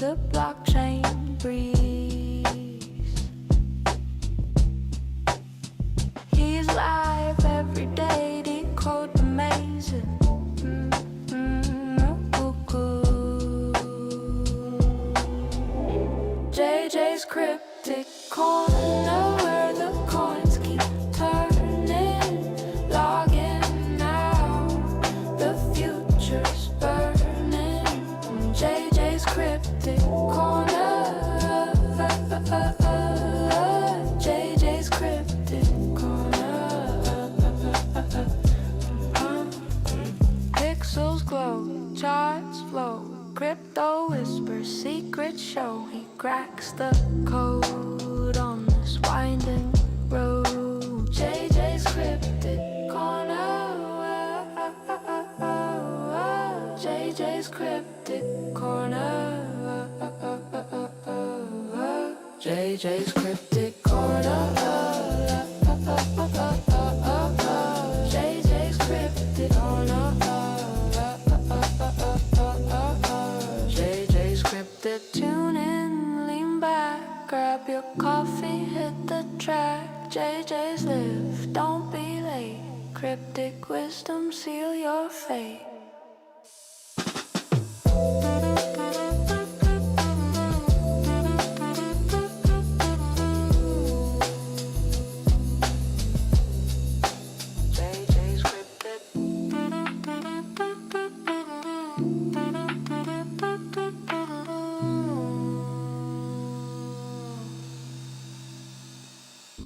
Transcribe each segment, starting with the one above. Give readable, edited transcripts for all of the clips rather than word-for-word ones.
the blockchain breeze. He's live every day, decode the mazes. JJ's cryptic corner, where the coins keep turning. Log in now, the future's burning. JJ's cryptic corner, JJ's cryptic corner. Pixels glow, charts flow, crypto whispers, secrets show. He cracks the code on this winding road. JJ's cryptic corner. JJ's cryptic corner. JJ's cryptic corner. JJ's cryptic corner. JJ's cryptic. Tune in, lean back, grab your coffee, hit the track. JJ's live, don't be late. Cryptic wisdom, seal your fate. JJ's cryptic.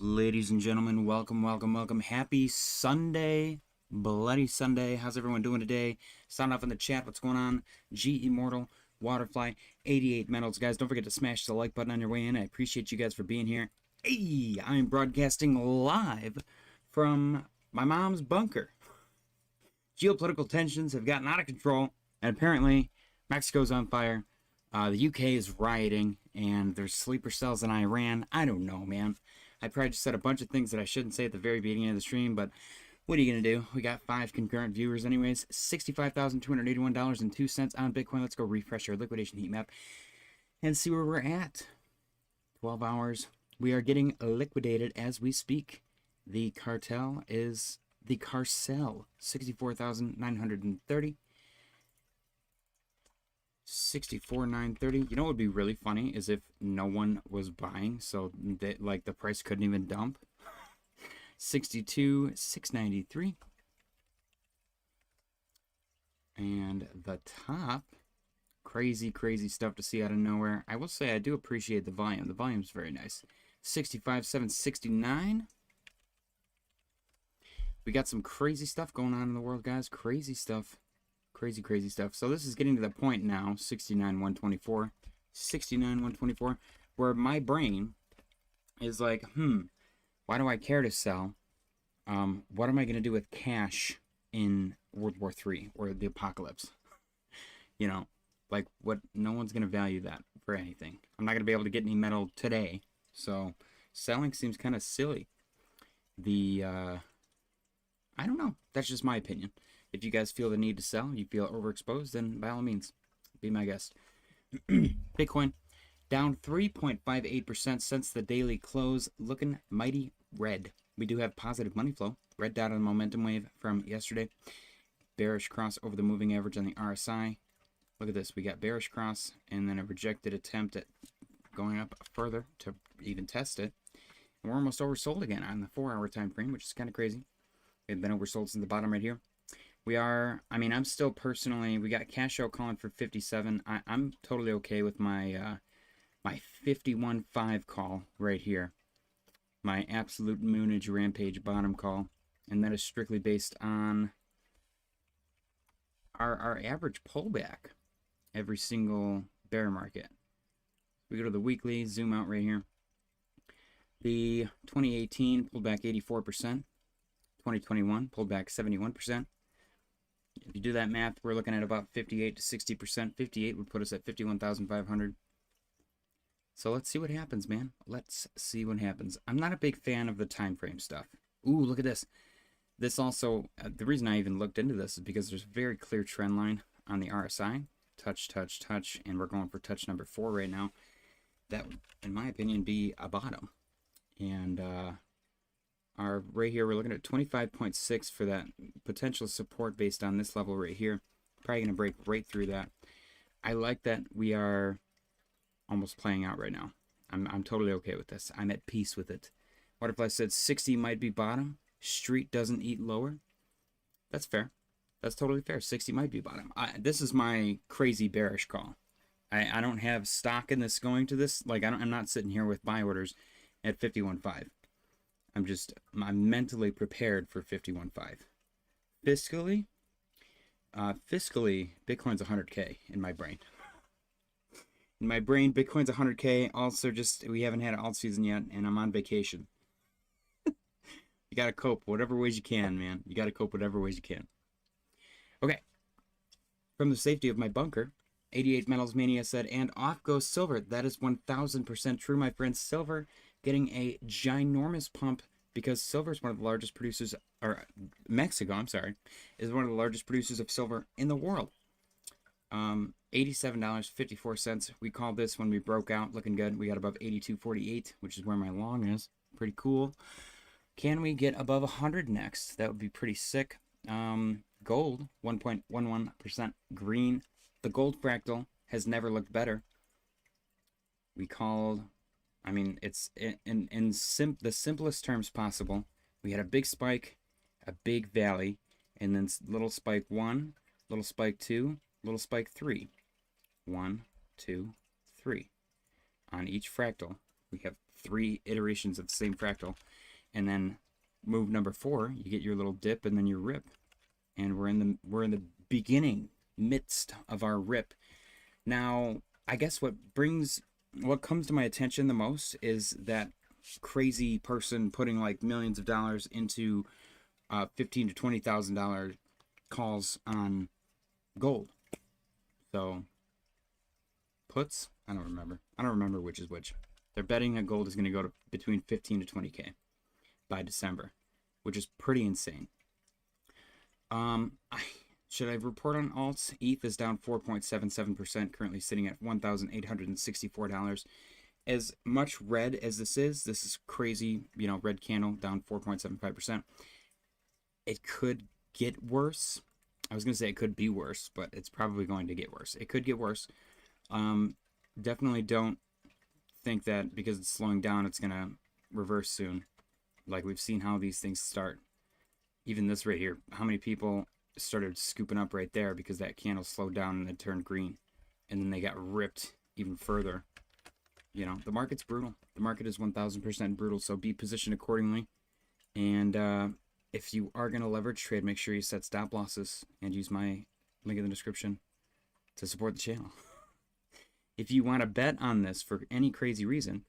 Ladies and gentlemen, welcome, welcome, welcome. Happy Sunday, bloody Sunday. How's everyone doing today? Sound off in the chat. What's going on? G Immortal, Waterfly, 88 Metals. Guys, don't forget to smash the like button on your way in. I appreciate you guys for being here. Hey, I'm broadcasting live from my mom's bunker. Geopolitical tensions have gotten out of control, and apparently Mexico's on fire. The UK is rioting, and there's sleeper cells in Iran. I don't know, man. I probably just said a bunch of things that I shouldn't say at the very beginning of the stream, but what are you going to do? We got 5 concurrent viewers anyways. $65,281.02 on Bitcoin. Let's go refresh our liquidation heat map and see where we're at. 12 hours. We are getting liquidated as we speak. The cartel is the Carcel. 64,930. 64,930. You know what would be really funny is if no one was buying, so that like the price couldn't even dump. 62,693. And the top, crazy stuff to see out of nowhere. I will say I do appreciate the volume. The volume's very nice. 65,769. We got some crazy stuff going on in the world, guys. Crazy stuff. Crazy stuff. So this is getting to the point now, 69,124, 69,124, where my brain is like, why do I care to sell? What am I going to do with cash in World War III or the apocalypse? You know, like what? No one's going to value that for anything. I'm not going to be able to get any metal today, so selling seems kind of silly. I don't know. That's just my opinion. If you guys feel the need to sell, you feel overexposed, then by all means, be my guest. Bitcoin down 3.58% since the daily close, looking mighty red. We do have positive money flow. Red dot on the momentum wave from yesterday. Bearish cross over the moving average on the RSI. Look at this. We got bearish cross and then a rejected attempt at going up further to even test it. And we're almost oversold again on the 4-hour time frame, which is kind of crazy. We've been oversold since the bottom right here. We are, I mean, I'm still personally, we got cash out calling for 57. I'm totally okay with my my 51.5 call right here. My absolute moonage rampage bottom call. And that is strictly based on our average pullback every single bear market. We go to the weekly, zoom out right here. The 2018 pulled back 84%. 2021 pulled back 71%. If you do that math, we're looking at about 58 to 60%. 58 would put us at 51,500. So let's see what happens, man. Let's see what happens. I'm not a big fan of the time frame stuff. Ooh, look at this. This also, the reason I even looked into this is because there's a very clear trend line on the RSI. touch, touch, touch, and we're going for touch number 4 right now. That would, in my opinion, be a bottom. And our right here, we're looking at 25.6 for that potential support based on this level right here. Probably going to break right through that. I like that we are almost playing out right now. I'm totally okay with this. I'm at peace with it. What if I said 60 might be bottom? Street doesn't eat lower? That's fair. That's totally fair. 60 might be bottom. This is my crazy bearish call. I don't have stock in this going to this. Like, I'm not sitting here with buy orders at 51.5. I'm mentally prepared for 51.5. Fiscally, Bitcoin's 100K in my brain. In my brain, Bitcoin's 100K. Also, we haven't had an alt season yet, and I'm on vacation. You gotta cope whatever ways you can, man. You gotta cope whatever ways you can. Okay. From the safety of my bunker, 88 Metals Mania said, and off goes silver. That is 1000% true, my friends. Silver getting a ginormous pump because silver is one of the largest producers, or Mexico, I'm sorry, is one of the largest producers of silver in the world. $87.54. We called this when we broke out, looking good. We got above 82.48, which is where my long is. Pretty cool. Can we get above 100 next? That would be pretty sick. Gold, 1.11% green. The gold fractal has never looked better. We called, I mean, it's in the simplest terms possible. We had a big spike, a big valley, and then little spike 1, little spike 2, little spike 3. 1, 2, 3. On each fractal, we have 3 iterations of the same fractal. And then move number 4, you get your little dip and then your rip. And we're in the beginning, midst of our rip. Now, I guess what comes to my attention the most is that crazy person putting like millions of dollars into $15,000 to $20,000 calls on gold. So puts, I don't remember which is which. They're betting that gold is going to go to between 15 to 20K by December, which is pretty insane. Should I report on alts? ETH is down 4.77%, currently sitting at $1,864. As much red as this is crazy, red candle down 4.75%. It could get worse. I was going to say it could be worse, but it's probably going to get worse. It could get worse. Definitely don't think that because it's slowing down, it's going to reverse soon. Like we've seen how these things start. Even this right here, how many people started scooping up right there because that candle slowed down and it turned green. And then they got ripped even further. The market's brutal. The market is 1000% brutal, so be positioned accordingly. And if you are going to leverage trade, make sure you set stop losses and use my link in the description to support the channel. If you want to bet on this for any crazy reason,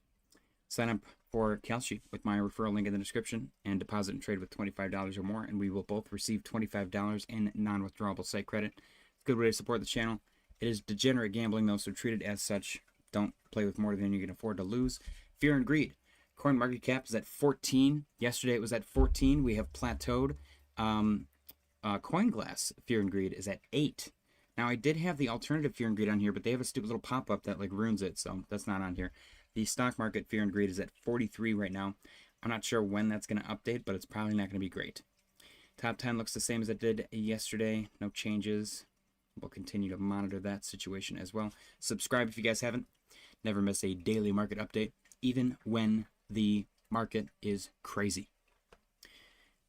sign up for Kalshi with my referral link in the description and deposit and trade with $25 or more, and we will both receive $25 in non-withdrawable site credit. It's a good way to support the channel. It is degenerate gambling, though, so treat it as such. Don't play with more than you can afford to lose. Fear and greed. Coin market cap is at 14. Yesterday it was at 14. We have plateaued. CoinGlass Fear and Greed is at 8. Now, I did have the alternative Fear and Greed on here, but they have a stupid little pop-up that like ruins it, so that's not on here. The stock market Fear and Greed is at 43 right now. I'm not sure when that's going to update, but it's probably not going to be great. Top 10 looks the same as it did yesterday. No changes. We'll continue to monitor that situation as well. Subscribe if you guys haven't. Never miss a daily market update, even when the market is crazy.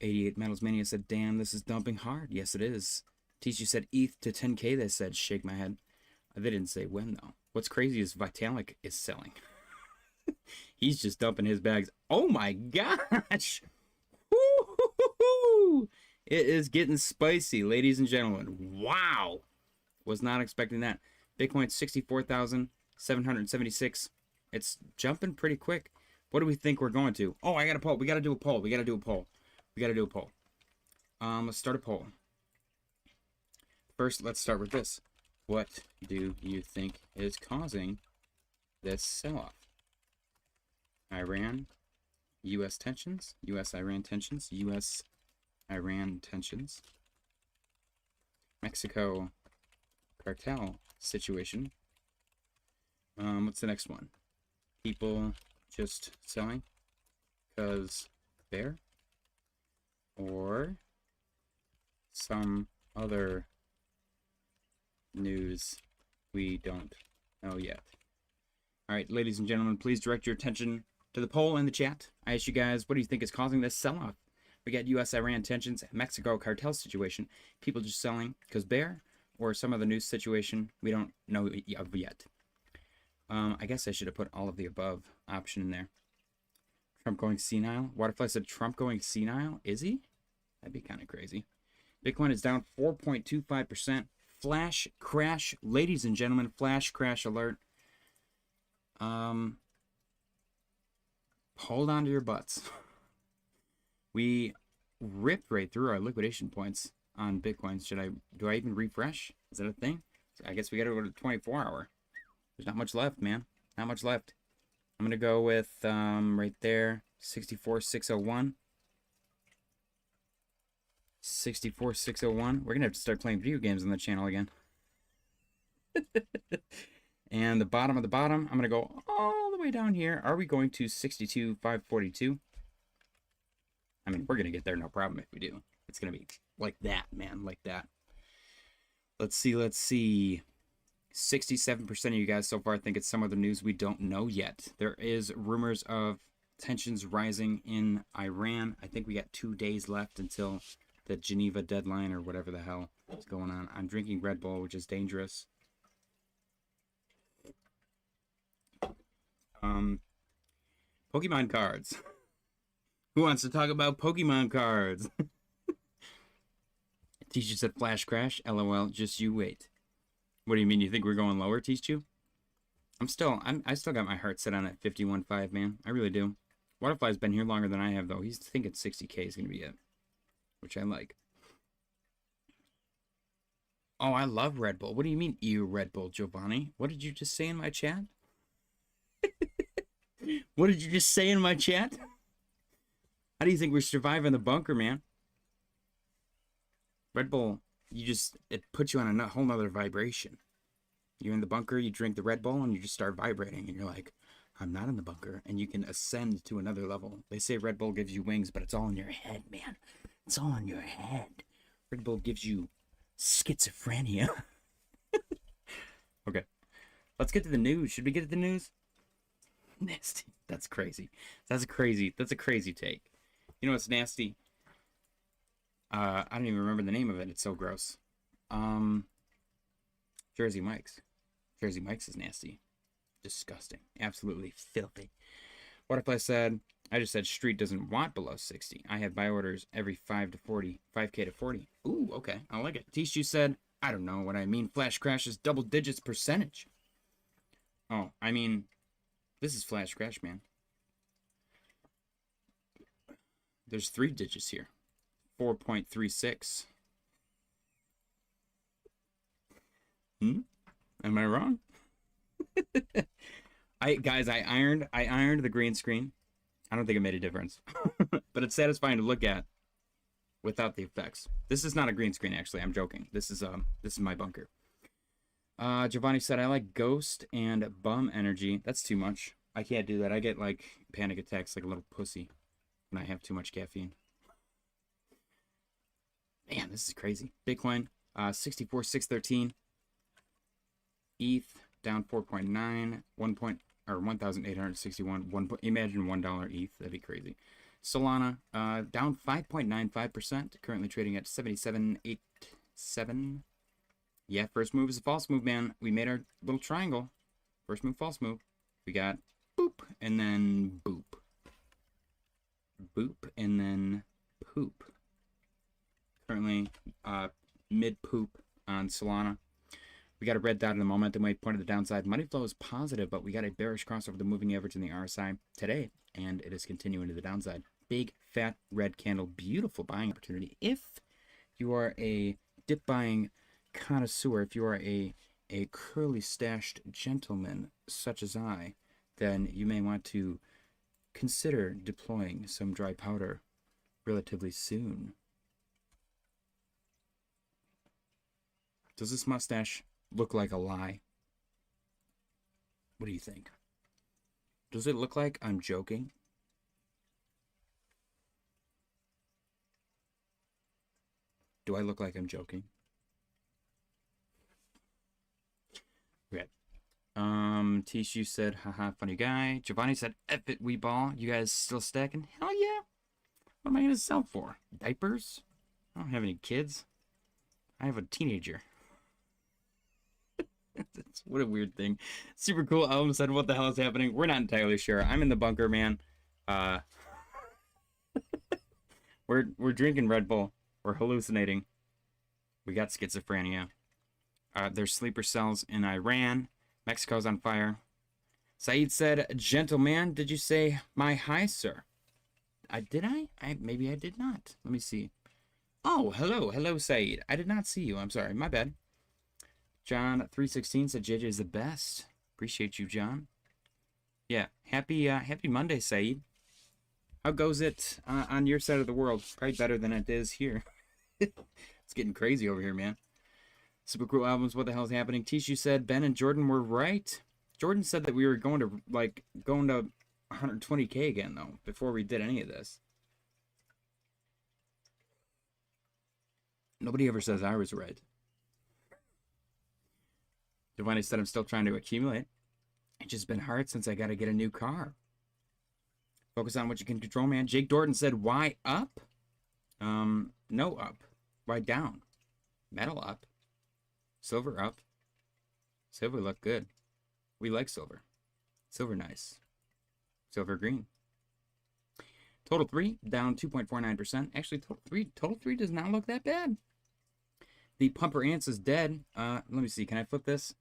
88 Metals Mania said, damn, this is dumping hard. Yes, it is. Tishu said ETH to 10K. They said, shake my head. They didn't say when, though. What's crazy is Vitalik is selling. He's just dumping his bags. Oh my gosh! Woo-hoo-hoo-hoo! It is getting spicy, ladies and gentlemen. Wow! Was not expecting that. Bitcoin 64,776. It's jumping pretty quick. What do we think we're going to? Oh, I got a poll. We got to do a poll. We got to do a poll. Let's start a poll. First, let's start with this. What do you think is causing this sell-off? Iran, U.S. tensions, U.S.-Iran tensions, U.S.-Iran tensions, Mexico cartel situation. What's the next one? People just selling because bear, or some other news we don't know yet. All right, ladies and gentlemen, please direct your attention to the poll in the chat. I asked you guys, what do you think is causing this sell-off? We got U.S.-Iran tensions, Mexico cartel situation, people just selling because bear, or some other news situation we don't know of yet. I guess I should have put all of the above option in there. Trump going senile. Waterfly said Trump going senile. Is he? That'd be kind of crazy. Bitcoin is down 4.25%. Flash crash. Ladies and gentlemen, flash crash alert. Hold on to your butts. We ripped right through our liquidation points on Bitcoin. Do I even refresh? Is that a thing? I guess we got to go to 24-hour. There's not much left, man. Not much left. I'm going to go with, right there, 64,601. 64,601. We're going to have to start playing video games on the channel again. And the bottom of the bottom, I'm going to go all the way down here. Are we going to 62,542? I mean, we're going to get there, no problem if we do. It's going to be like that, man, like that. Let's see. 67% of you guys so far think it's some other news we don't know yet. There is rumors of tensions rising in Iran. I think we got 2 days left until the Geneva deadline or whatever the hell is going on. I'm drinking Red Bull, which is dangerous. Pokemon cards. Who wants to talk about Pokemon cards? Teacher said flash crash. LOL, just you wait. What do you mean? You think we're going lower, Teachu? I still got my heart set on at 51.5, man. I really do. Waterfly's been here longer than I have, though. He's thinking 60K is going to be it, which I like. Oh, I love Red Bull. What do you mean, ew, Red Bull, Giovanni? What did you just say in my chat? What did you just say in my chat? How do you think we're surviving the bunker, man? Red Bull, it puts you on a whole nother vibration. You're in the bunker, you drink the Red Bull, and you just start vibrating, and you're like, I'm not in the bunker, and you can ascend to another level. They say Red Bull gives you wings, but it's all in your head, man. It's all in your head. Red Bull gives you schizophrenia. Okay, let's get to the news. Should we get to the news? Nasty. That's crazy. That's a crazy take. You know what's nasty? I don't even remember the name of it. It's so gross. Jersey Mike's. Jersey Mike's is nasty. Disgusting. Absolutely filthy. Waterfly said, I just said Street doesn't want below 60. I have buy orders every 5 to 40. 5K to 40. Ooh, okay. I like it. Tishu said, I don't know what I mean. Flash crash is double digits percentage. Oh, I mean, this is flash crash, man. There's 3 digits here. 4.36. Am I wrong? Guys, I ironed the green screen. I don't think it made a difference. But it's satisfying to look at without the effects. This is not a green screen, actually. I'm joking. This is my bunker. Giovanni said, I like ghost and bum energy. That's too much. I can't do that. I get like panic attacks like a little pussy when I have too much caffeine. Man, this is crazy. Bitcoin, 64,613. ETH down 4.9. 1,861. Imagine $1 ETH. That'd be crazy. Solana down 5.95%. Currently trading at 77.87. Yeah, first move is a false move, man. We made our little triangle. First move, false move. We got boop and then boop. Boop and then poop. Currently mid poop on Solana. We got a red dot in the momentum wave pointed to the downside. Money flow is positive, but we got a bearish cross over the moving average in the RSI today, and it is continuing to the downside. Big fat red candle, beautiful buying opportunity. If you are a dip buying connoisseur, if you are a curly stashed gentleman such as I, then you may want to consider deploying some dry powder relatively soon. Does this mustache look like a lie? What do you think? Does it look like I'm joking? Do I look like I'm joking? Okay. Tishu said, haha, funny guy. Giovanni said, F it, we ball. You guys still stacking? Hell yeah. What am I going to sell for? Diapers? I don't have any kids. I have a teenager. What a weird thing. Super cool. Elm said, what the hell is happening? We're not entirely sure. I'm in the bunker, man. We're drinking Red Bull. We're hallucinating. We got schizophrenia. There's sleeper cells in Iran. Mexico's on fire. Saeed said, gentleman, did you say my hi, sir? Did I? Maybe I did not. Let me see. Oh, hello. Hello, Saeed. I did not see you. I'm sorry. My bad. John316 said JJ is the best. Appreciate you, John. Yeah. Happy Monday, Saeed. How goes it on your side of the world? Probably better than it is here. It's getting crazy over here, man. Super cool albums. What the hell is happening? Tishu said Ben and Jordan were right. Jordan said that we were going to 120K again, though, before we did any of this. Nobody ever says I was right. Giovanni said I'm still trying to accumulate. It's just been hard since I got to get a new car. Focus on what you can control, man. Jake Dorton said, why up? No up. Why down? Metal up. Silver up. Silver look good. We like silver. Silver nice. Silver green. Total 3 down 2.49%. Actually, total 3 does not look that bad. The Pumper Ants is dead. Let me see. Can I flip this?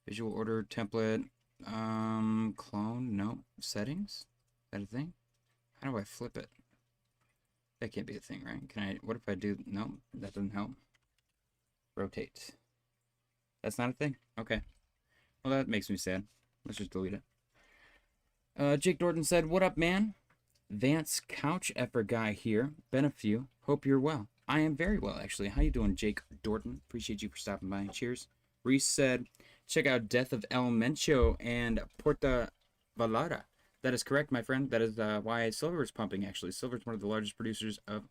Visual order template. Clone. No. Settings. Is that a thing? How do I flip it? That can't be a thing, right? Can I? What if I do? No, that doesn't help. Rotate. That's not a thing. Okay. Well, that makes me sad. Let's just delete it. Jake Dorton said, what up, man? Vance Couch Effort guy here. Been a few. Hope you're well. I am very well, actually. How you doing, Jake Dorton? Appreciate you for stopping by. Cheers. Reese said, check out Death of El Mencho and Porta Valada. That is correct, my friend. That is why silver is pumping, actually. Silver is one of the largest producers of...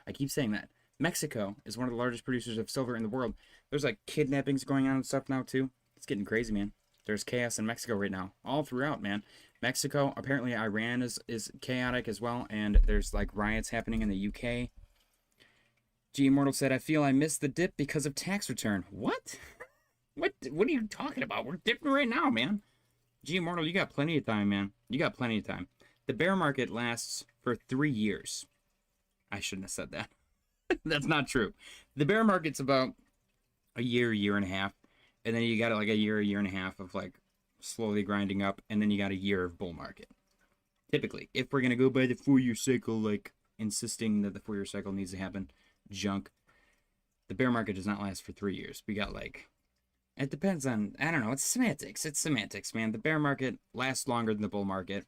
I keep saying that. Mexico is one of the largest producers of silver in the world. There's, like, kidnappings going on and stuff now, too. It's getting crazy, man. There's chaos in Mexico right now. All throughout, man. Mexico, apparently Iran is chaotic as well. And there's, like, riots happening in the UK. G Immortal said, I feel I missed the dip because of tax return. What? What are you talking about? We're dipping right now, man. G Immortal, you got plenty of time, man. You got plenty of time. The bear market lasts for 3 years. I shouldn't have said that. That's not true. The bear market's about a year and a half. And then you got like a year and a half of like slowly grinding up. And then you got a year of bull market. Typically, if we're going to go by the 4-year cycle, like insisting that the 4-year cycle needs to happen, junk. The bear market does not last for 3 years. We got like... It depends on, I don't know, it's semantics. It's semantics, man. The bear market lasts longer than the bull market.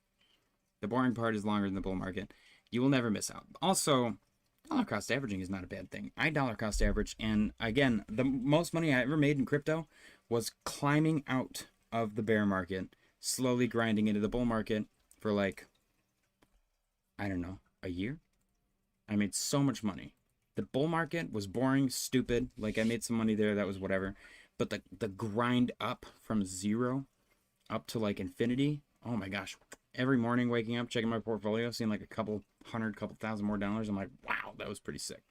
The boring part is longer than the bull market. You will never miss out. Also, dollar cost averaging is not a bad thing. I dollar cost average, and again, the most money I ever made in crypto was climbing out of the bear market, slowly grinding into the bull market for like, I don't know, a year? I made so much money. The bull market was boring, stupid. Like, I made some money there, that was whatever. But the grind up from 0 up to like infinity, oh my gosh. Every morning waking up, checking my portfolio, seeing like a couple thousand more dollars. I'm like, wow, that was pretty sick.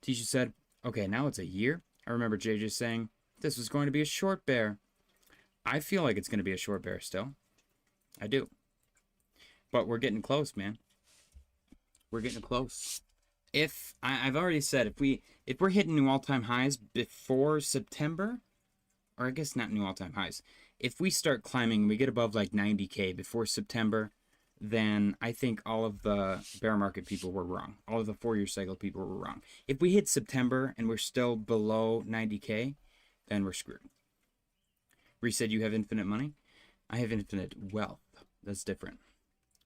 Tisha said, okay, now it's a year. I remember JJ saying, this was going to be a short bear. I feel like it's going to be a short bear still. I do. But we're getting close, man. We're getting close. I've already said, if we're hitting new all-time highs before September... Or I guess not new all-time highs. If we start climbing, we get above like 90K before September, then I think all of the bear market people were wrong. All of the 4-year cycle people were wrong. If we hit September and we're still below 90K, then we're screwed. Reese said you have infinite money. I have infinite wealth. That's different.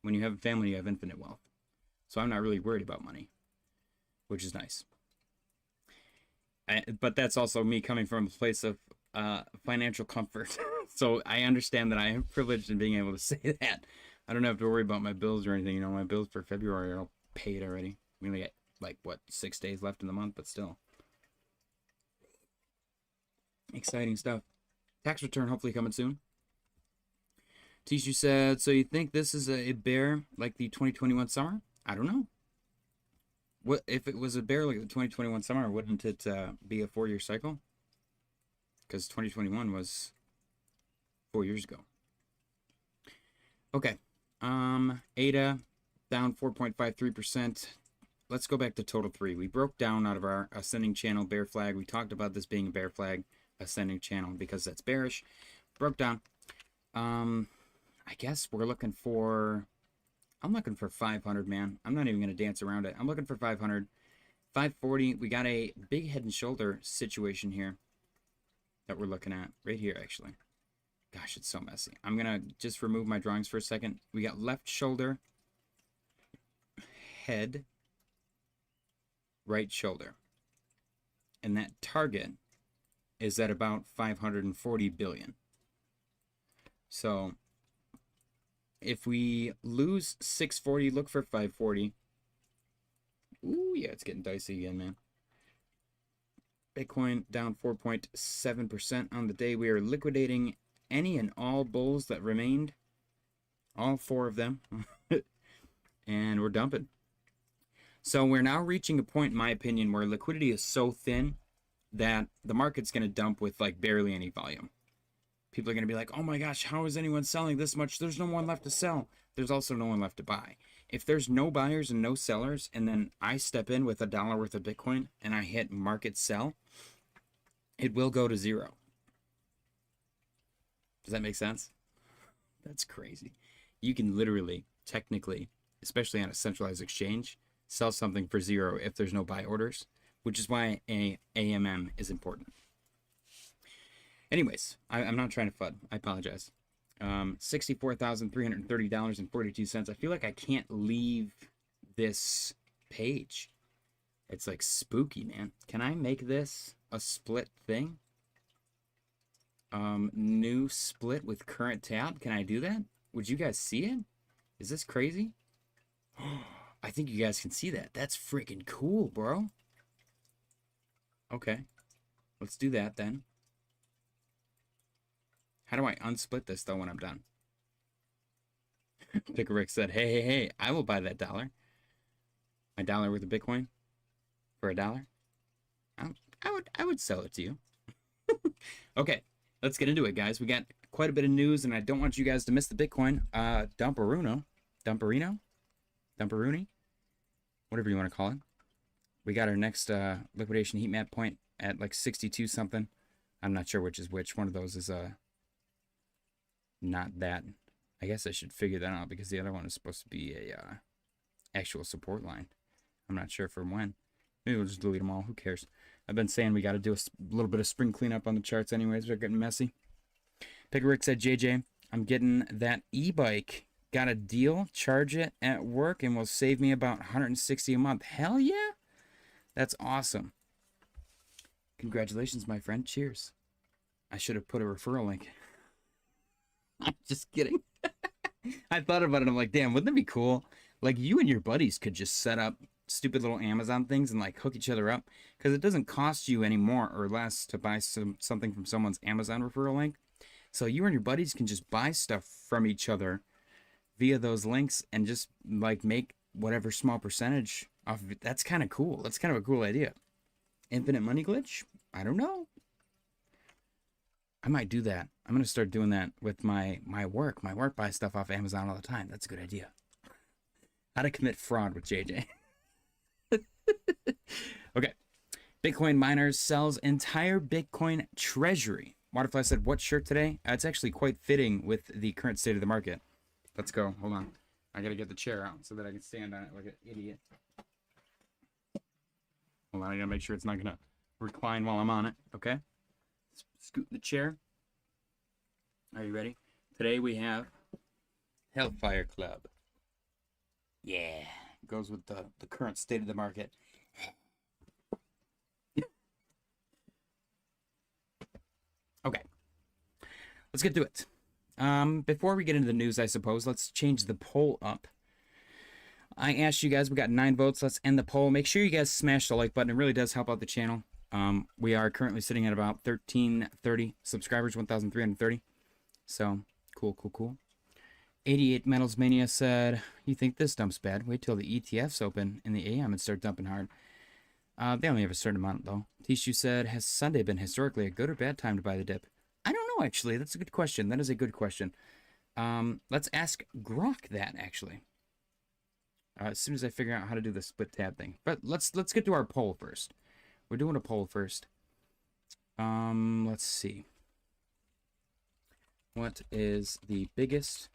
When you have a family, you have infinite wealth. So I'm not really worried about money, which is nice. But that's also me coming from a place of financial comfort. So I understand that I am privileged in being able to say that. I don't have to worry about my bills or anything. You know, my bills for February are all paid already. We only got, like, what, 6 days left in the month, but still. Exciting stuff. Tax return hopefully coming soon. Tishu said, so you think this is a bear like the 2021 summer? I don't know. What if it was a bear like the 2021 summer, wouldn't it be a 4-year cycle? Because 2021 was 4 years ago. Okay. ADA down 4.53%. Let's go back to total 3. We broke down out of our ascending channel bear flag. We talked about this being a bear flag ascending channel because that's bearish. Broke down. I guess we're looking for, I'm looking for 500, man. I'm not even going to dance around it. I'm looking for 500. 540, we got a big head and shoulder situation here that we're looking at right here, actually. Gosh, it's so messy. I'm going to just remove my drawings for a second. We got left shoulder, head, right shoulder. And that target is at about 540 billion. So if we lose 640, look for 540. Ooh, yeah, it's getting dicey again, man. Bitcoin down 4.7% on the day. We are liquidating any and all bulls that remained. All 4 of them. And we're dumping. So we're now reaching a point, in my opinion, where liquidity is so thin that the market's going to dump with like barely any volume. People are going to be like, oh my gosh, how is anyone selling this much? There's no one left to sell. There's also no one left to buy. If there's no buyers and no sellers, and then I step in with $1 worth of Bitcoin and I hit market sell, it will go to 0. Does that make sense? That's crazy. You can literally, technically, especially on a centralized exchange, sell something for 0 if there's no buy orders, which is why AMM is important. Anyways, I'm not trying to FUD. I apologize. $64,330.42. I feel like I can't leave this page. It's like spooky, man. Can I make this a split thing? New split with current tab. Can I do that? Would you guys see it? Is this crazy? I think you guys can see that. That's freaking cool, bro. Okay. Let's do that then. How do I unsplit this, though, when I'm done? Picker Rick said, hey, I will buy that $1. My $1 worth of Bitcoin for $1. I would sell it to you. Okay, let's get into it, guys. We got quite a bit of news, and I don't want you guys to miss the Bitcoin. Dumperino, whatever you want to call it. We got our next liquidation heat map point at like 62 something. I'm not sure which is which. One of those is not that. I guess I should figure that out because the other one is supposed to be a actual support line. I'm not sure from when. Maybe we'll just delete them all. Who cares? I've been saying we got to do a little bit of spring cleanup on the charts anyways. They're getting messy. Picker Rick said, JJ, I'm getting that e-bike. Got a deal. Charge it at work and will save me about $160 a month. Hell yeah. That's awesome. Congratulations, my friend. Cheers. I should have put a referral link. I'm just kidding. I thought about it. I'm like, damn, wouldn't that be cool? Like, you and your buddies could just set up stupid little Amazon things and like hook each other up, because it doesn't cost you any more or less to buy something from someone's Amazon referral link. So you and your buddies can just buy stuff from each other via those links and just like make whatever small percentage off of it. That's kind of cool. That's kind of a cool idea. Infinite money glitch? I don't know. I might do that. I'm going to start doing that with my work. My work buys stuff off Amazon all the time. That's a good idea. How to commit fraud with JJ. Okay. Bitcoin miners sells entire Bitcoin treasury. Waterfly said, what shirt today? It's actually quite fitting with the current state of the market. Let's go. Hold on. I got to get the chair out so that I can stand on it like an idiot. Hold on. I got to make sure it's not going to recline while I'm on it. Okay. Scoot the chair. Are you ready? Today we have Hellfire Club. Yeah. Goes with the current state of the market. Okay, let's get to it. Before we get into the news, I suppose, let's change the poll up. I asked you guys, we got 9 votes. Let's end the poll. Make sure you guys smash the like button. It really does help out the channel. We are currently sitting at about 1,330 subscribers, 1,330. So, cool. 88 Metals Mania said, you think this dump's bad? Wait till the ETFs open in the AM and start dumping hard. They only have a certain amount, though. Tishu said, has Sunday been historically a good or bad time to buy the dip? I don't know, actually. That's a good question. That is a good question. Let's ask Grok that, actually. As soon as I figure out how to do the split tab thing. But let's get to our poll first. We're doing a poll first. Let's see. What is the biggest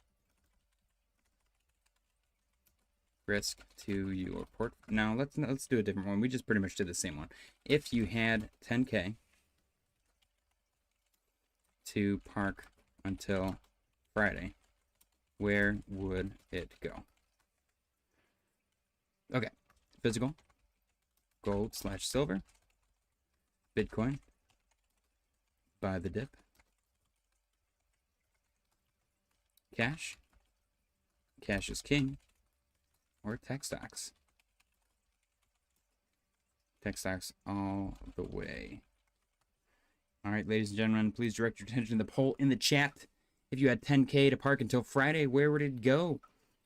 risk to your port? Now let's do a different one. We just pretty much did the same one. If you had 10K to park until Friday, where would it go? Okay, physical, gold/silver, Bitcoin, buy the dip, cash is king, or tech stocks. Tech stocks all the way. All right, ladies and gentlemen, please direct your attention to the poll in the chat. If you had 10K to park until Friday, where would it go?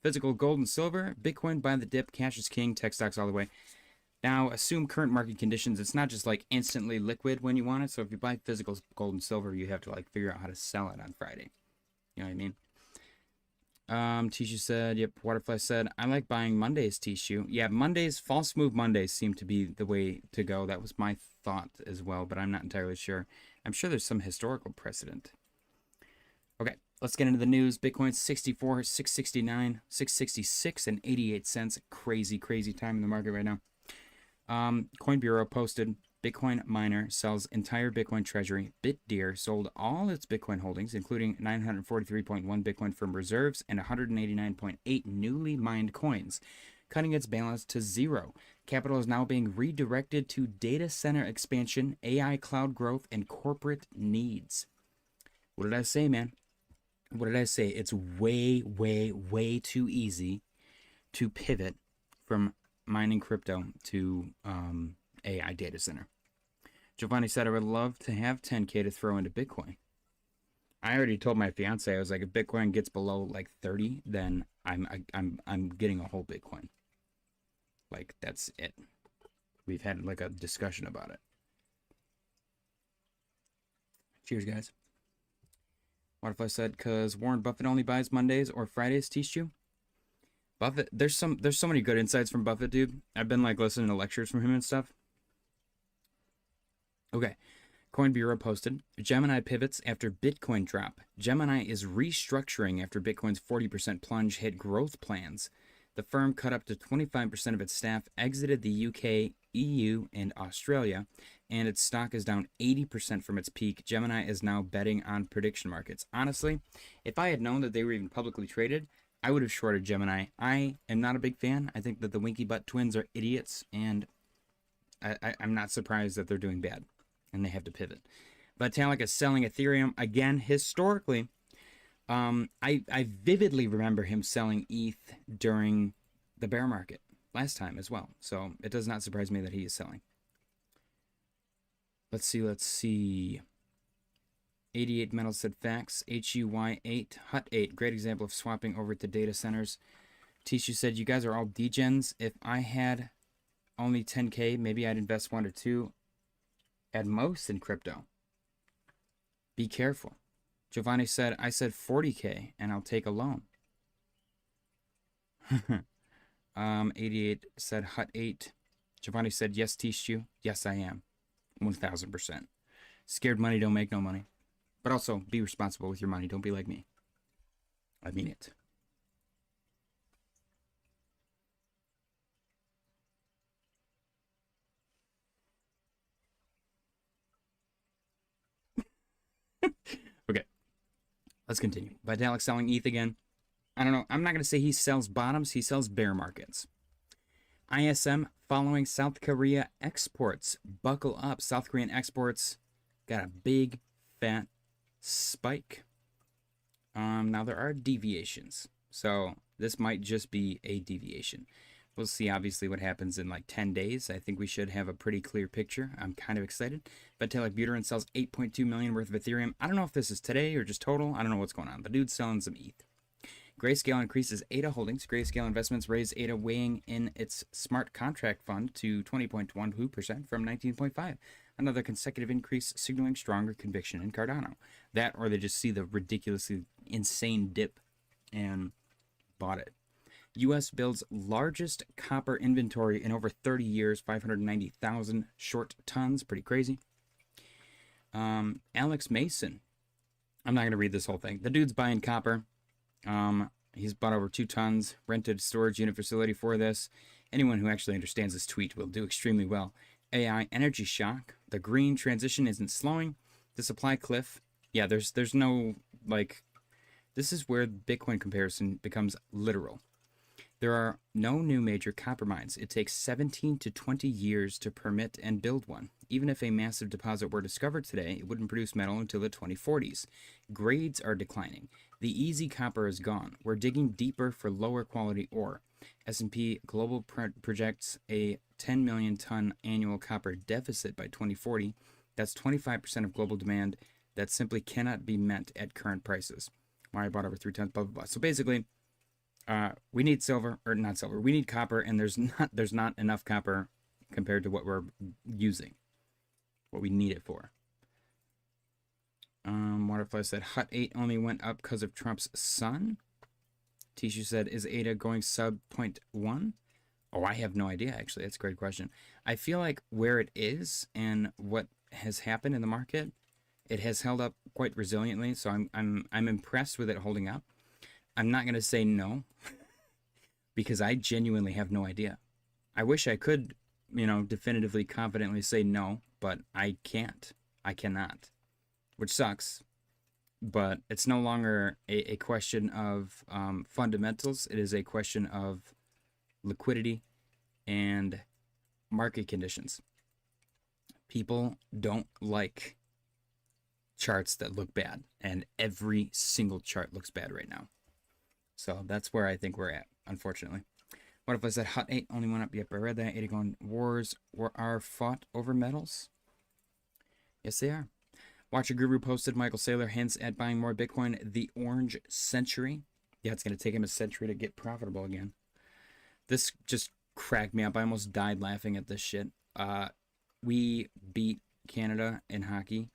Physical, gold, and silver, Bitcoin, buy the dip, cash is king, tech stocks all the way. Now, assume current market conditions. It's not just like instantly liquid when you want it. So if you buy physical gold and silver, you have to like figure out how to sell it on Friday. You know what I mean? Tishu said, yep, Waterfly said, I like buying Mondays, Tishu. Yeah, Mondays, false move Mondays seem to be the way to go. That was my thought as well, but I'm not entirely sure. I'm sure there's some historical precedent. Okay, let's get into the news. Bitcoin 64, 669, 666, and 88 cents. Crazy time in the market right now. Coin Bureau posted, Bitcoin miner sells entire Bitcoin treasury. BitDeer sold all its Bitcoin holdings, including 943.1 Bitcoin from reserves and 189.8 newly mined coins, cutting its balance to 0. Capital is now being redirected to data center expansion, AI cloud growth, and corporate needs. What did I say, man? What did I say? It's way too easy to pivot from mining crypto to AI data center. Giovanni said, I would love to have 10K to throw into Bitcoin. I already told my fiance, I was like, if Bitcoin gets below like 30, then I'm getting a whole Bitcoin. Like, that's it. We've had like a discussion about it. Cheers, guys. Waterfly said, because Warren Buffett only buys Mondays or Fridays, Tishu. Buffett, there's so many good insights from Buffett, dude. I've been like listening to lectures from him and stuff. Okay. Coin Bureau posted, Gemini pivots after Bitcoin drop. Gemini is restructuring after Bitcoin's 40% plunge hit growth plans. The firm cut up to 25% of its staff, exited the UK, EU, and Australia, and its stock is down 80% from its peak. Gemini is now betting on prediction markets. Honestly, if I had known that they were even publicly traded, I would have shorted Gemini. I am not a big fan. I think that the Winky Butt twins are idiots, and I'm not surprised that they're doing bad, and they have to pivot. Vitalik is selling Ethereum again. Historically, I vividly remember him selling ETH during the bear market last time as well. So it does not surprise me that he is selling. Let's see. 88 Metals said facts. HUY8, HUT8, great example of swapping over to data centers. Tishu said, you guys are all degens. If I had only 10K, maybe I'd invest 1 or 2 at most in crypto. Be careful. Giovanni said, I said 40K and I'll take a loan. 88 said HUT8. Giovanni said, yes, Tishu. Yes, I am. 1000%. Scared money don't make no money. But also, be responsible with your money. Don't be like me. I mean it. Okay. Let's continue. Vitalik selling ETH again. I don't know. I'm not going to say he sells bottoms. He sells bear markets. ISM following South Korea exports. Buckle up. South Korean exports got a big fat spike. Now there are deviations, so this might just be a deviation. We'll see obviously what happens in like 10 days. I think we should have a pretty clear picture. I'm kind of excited. Vitalik Buterin sells 8.2 million worth of Ethereum. I don't know if this is today or just total. I don't know what's going on. The dude's selling some ETH. Grayscale increases ADA holdings. Grayscale Investments raised ADA weighing in its smart contract fund to 20.12% from 19.5%. Another consecutive increase, signaling stronger conviction in Cardano. That, or they just see the ridiculously insane dip and bought it. U.S. builds largest copper inventory in over 30 years, 590,000 short tons. Pretty crazy. Alex Mason. I'm not going to read this whole thing. The dude's buying copper. He's bought over 2 tons, rented storage unit facility for this. Anyone who actually understands this tweet will do extremely well. AI energy shock. The green transition isn't slowing. The supply cliff. Yeah, there's no, like, this is where Bitcoin comparison becomes literal. There are no new major copper mines. It takes 17 to 20 years to permit and build one. Even if a massive deposit were discovered today, it wouldn't produce metal until the 2040s. Grades are declining. The easy copper is gone. We're digging deeper for lower quality ore. S&P Global projects a 10 million ton annual copper deficit by 2040. That's 25% of global demand that simply cannot be met at current prices. Why I bought over 3 tons, blah, blah, blah. So basically, we need silver, or not silver, we need copper, and there's not enough copper compared to what we're using, what we need it for. Waterfly said, Hut 8 only went up because of Trump's son. Tishu said, is ADA going sub 0.1? Oh, I have no idea, actually. That's a great question. I feel like where it is and what has happened in the market, it has held up quite resiliently, so I'm impressed with it holding up. I'm not going to say no, because I genuinely have no idea. I wish I could, definitively, confidently say no, but I can't. I cannot, which sucks. But it's no longer a question of fundamentals. It is a question of liquidity and market conditions. People don't like charts that look bad, and every single chart looks bad right now. So that's where I think we're at, unfortunately. What if I said Hut 8 only went up? Yep, I read that. 80 going, wars are fought over metals? Yes, they are. Watcher Guru posted Michael Saylor hints at buying more Bitcoin. The Orange Century. Yeah, it's going to take him a century to get profitable again. This just cracked me up. I almost died laughing at this shit. We beat Canada in hockey.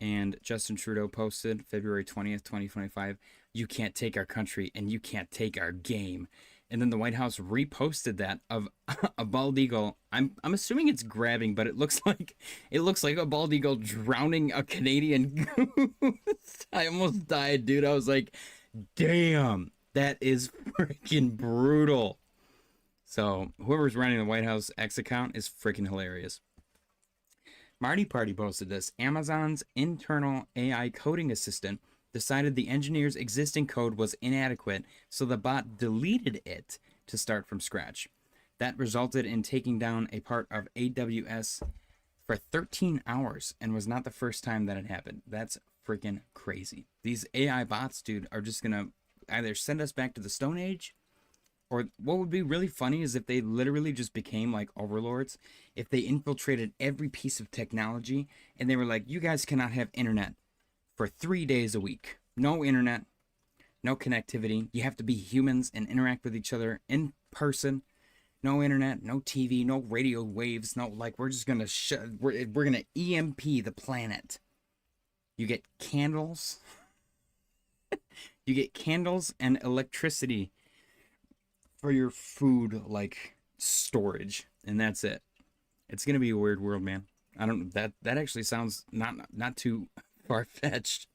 And Justin Trudeau posted February 20th, 2025, you can't take our country and you can't take our game. And then the White House reposted that of a bald eagle. I'm assuming it's grabbing, but it looks like a bald eagle drowning a Canadian goose. I almost died, dude. I was like, damn, that is freaking brutal. So whoever's running the White House X account is freaking hilarious. Marty Party posted this. Amazon's internal AI coding assistant decided the engineer's existing code was inadequate, so the bot deleted it to start from scratch. That resulted in taking down a part of AWS for 13 hours and was not the first time that it happened. That's freaking crazy. These AI bots, dude, are just going to either send us back to the Stone Age, or what would be really funny is if they literally just became like overlords, if they infiltrated every piece of technology and they were like, you guys cannot have internet for 3 days a week. No internet, no connectivity. You have to be humans and interact with each other in person. No internet, no TV, no radio waves. No, like, we're just going to we're going to EMP the planet. You get candles. You get candles and electricity for your food, like, storage, and that's it. It's gonna be a weird world, man. I don't, that actually sounds not too far-fetched.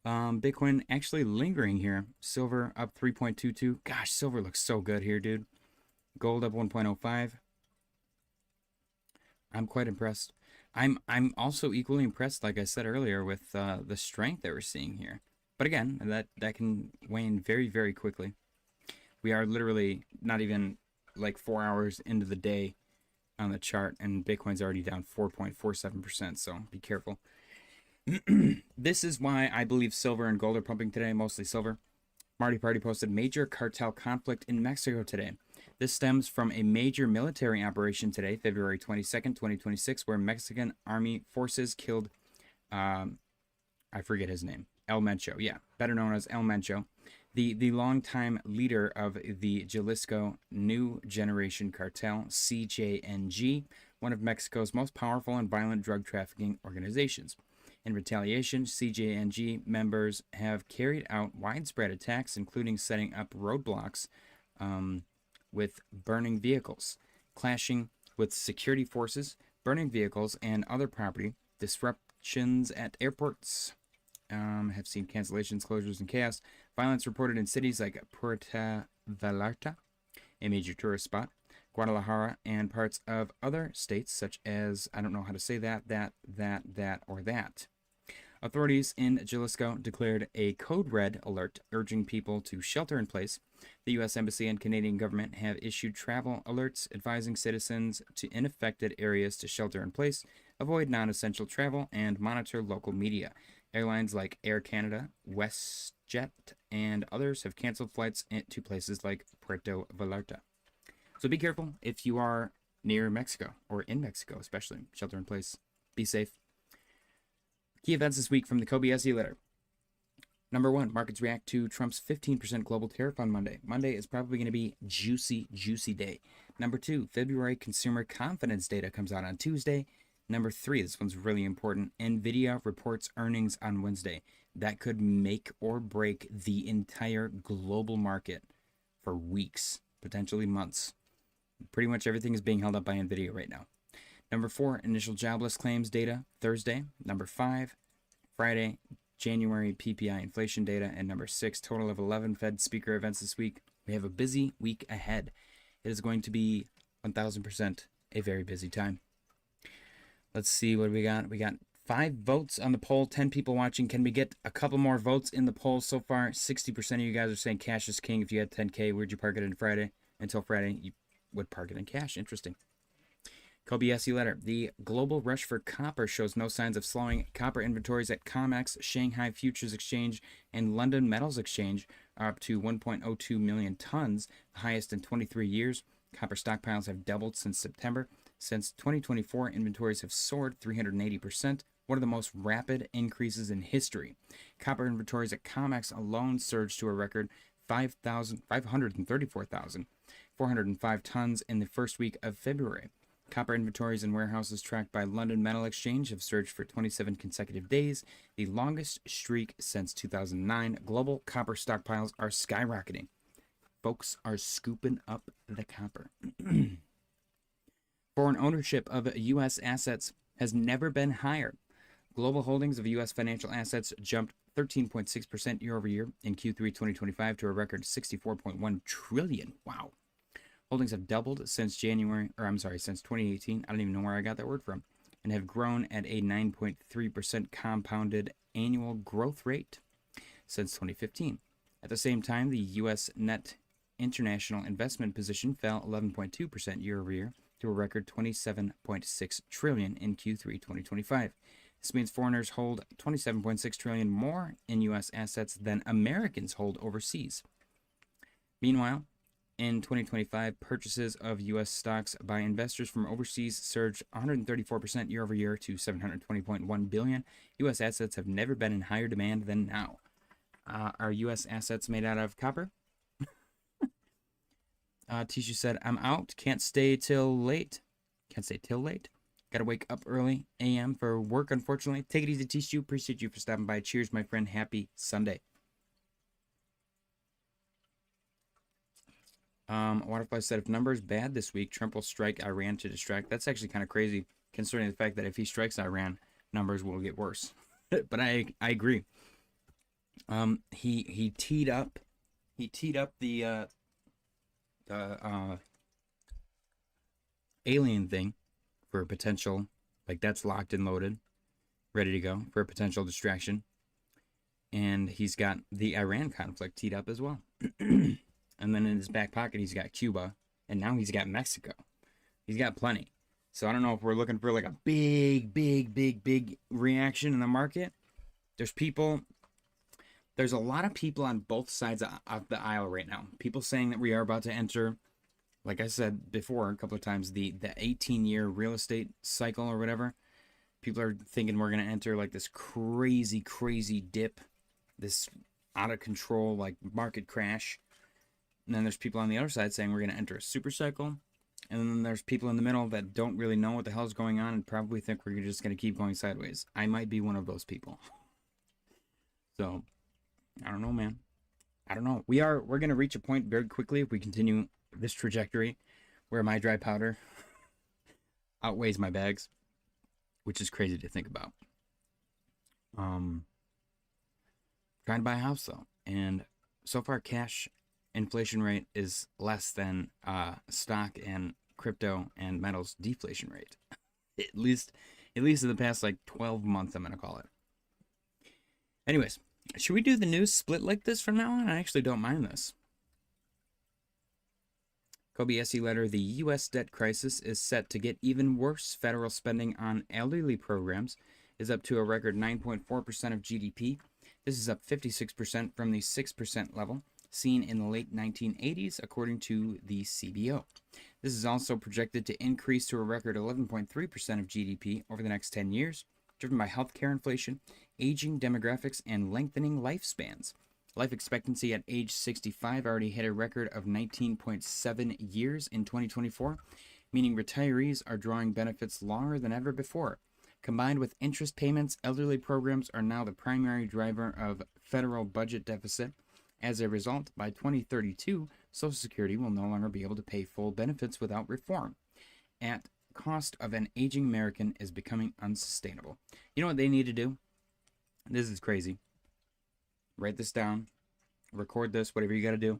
Bitcoin actually lingering here. Silver up 3.22. Gosh, silver looks so good here, dude. Gold up 1.05. I'm quite impressed. I'm also equally impressed, like I said earlier, with the strength that we're seeing here. But again, that can wane very, very quickly. We are literally not even like 4 hours into the day on the chart, and Bitcoin's already down 4.47%, so be careful. This is why I believe silver and gold are pumping today, mostly silver. Marty Party posted major cartel conflict in Mexico today. This stems from a major military operation today, February 22nd, 2026, where Mexican army forces killed, I forget his name, El Mencho, yeah, better known as El Mencho, the longtime leader of the Jalisco New Generation Cartel, CJNG, one of Mexico's most powerful and violent drug trafficking organizations. In retaliation, CJNG members have carried out widespread attacks, including setting up roadblocks with burning vehicles, clashing with security forces, burning vehicles, and other property, disruptions at airports, have seen cancellations, closures, and chaos. Violence reported in cities like Puerto Vallarta, a major tourist spot, Guadalajara, and parts of other states such as, I don't know how to say that, or that. Authorities in Jalisco declared a code red alert urging people to shelter in place. The U.S. Embassy and Canadian government have issued travel alerts advising citizens in affected areas to shelter in place, avoid non-essential travel, and monitor local media. Airlines like Air Canada, WestJet, and others have canceled flights to places like Puerto Vallarta. So be careful if you are near Mexico, or in Mexico especially. Shelter in place. Be safe. Key events this week from the Kobe SE letter. Number 1, markets react to Trump's 15% global tariff on Monday. Monday is probably going to be juicy day. Number 2, February consumer confidence data comes out on Tuesday. Number 3, this one's really important, NVIDIA reports earnings on Wednesday. That could make or break the entire global market for weeks, potentially months. Pretty much everything is being held up by NVIDIA right now. Number 4, initial jobless claims data, Thursday. Number 5, Friday, January PPI inflation data. And number 6, total of 11 Fed speaker events this week. We have a busy week ahead. It is going to be 1000% a very busy time. Let's see what we got. We got 5 votes on the poll, 10 people watching. Can we get a couple more votes in the poll so far? 60% of you guys are saying cash is king. If you had 10K, where'd you park it in Friday? Until Friday, you would park it in cash. Interesting. Kobe SE letter. The global rush for copper shows no signs of slowing. Copper inventories at COMEX, Shanghai Futures Exchange, and London Metals Exchange are up to 1.02 million tons, the highest in 23 years. Copper stockpiles have doubled since September. Since 2024, inventories have soared 380%, one of the most rapid increases in history. Copper inventories at COMEX alone surged to a record 534,405 tons in the first week of February. Copper inventories in warehouses tracked by London Metal Exchange have surged for 27 consecutive days, the longest streak since 2009. Global copper stockpiles are skyrocketing. Folks are scooping up the copper. Foreign ownership of U.S. assets has never been higher. Global holdings of U.S. financial assets jumped 13.6% year over year in Q3 2025 to a record $64.1 trillion. Wow. Holdings have doubled since since 2018. I don't even know where I got that word from. And have grown at a 9.3% compounded annual growth rate since 2015. At the same time, the U.S. net international investment position fell 11.2% year over year to a record $27.6 trillion in Q3 2025. This means foreigners hold $27.6 trillion more in U.S. assets than Americans hold overseas. Meanwhile, in 2025, purchases of U.S. stocks by investors from overseas surged 134% year over year to $720.1 billion. U.S. assets have never been in higher demand than now. Are U.S. assets made out of copper? Tishu said, I'm out. Can't stay till late. Gotta wake up early a.m. for work, unfortunately. Take it easy, Tishu. Appreciate you for stopping by. Cheers, my friend. Happy Sunday. Waterfly said, if numbers bad this week, Trump will strike Iran to distract. That's actually kind of crazy, considering the fact that if he strikes Iran, numbers will get worse. But I agree. He teed up the alien thing for a potential, like that's locked and loaded, ready to go for a potential distraction. And he's got the Iran conflict teed up as well. And then in his back pocket, he's got Cuba. And now he's got Mexico. He's got plenty. So I don't know if we're looking for like a big reaction in the market. There's a lot of people on both sides of the aisle right now. People saying that we are about to enter, like I said before a couple of times, the 18-year real estate cycle or whatever. People are thinking we're going to enter like this crazy dip, this out of control like market crash. And then there's people on the other side saying we're going to enter a super cycle. And then there's people in the middle that don't really know what the hell's going on and probably think we're just going to keep going sideways. I might be one of those people. So, I don't know, man. I don't know. We're going to reach a point very quickly if we continue this trajectory where my dry powder outweighs my bags, which is crazy to think about. Trying to buy a house though, and so far cash inflation rate is less than stock and crypto and metals deflation rate. At least in the past like 12 months, I'm gonna call it. Anyways, should we do the news split like this from now on? I actually don't mind this. Kobe SE letter, the U.S. debt crisis is set to get even worse. Federal spending on elderly programs is up to a record 9.4% of GDP. This is up 56% from the 6% level seen in the late 1980s, according to the CBO. This is also projected to increase to a record 11.3% of GDP over the next 10 years, driven by healthcare inflation, aging demographics, and lengthening lifespans. Life expectancy at age 65 already hit a record of 19.7 years in 2024, meaning retirees are drawing benefits longer than ever before. Combined with interest payments, elderly programs are now the primary driver of federal budget deficit. As a result, by 2032, Social Security will no longer be able to pay full benefits without reform. At cost of an aging American is becoming unsustainable. You know what they need to do? This is crazy. Write this down. Record this, whatever you got to do.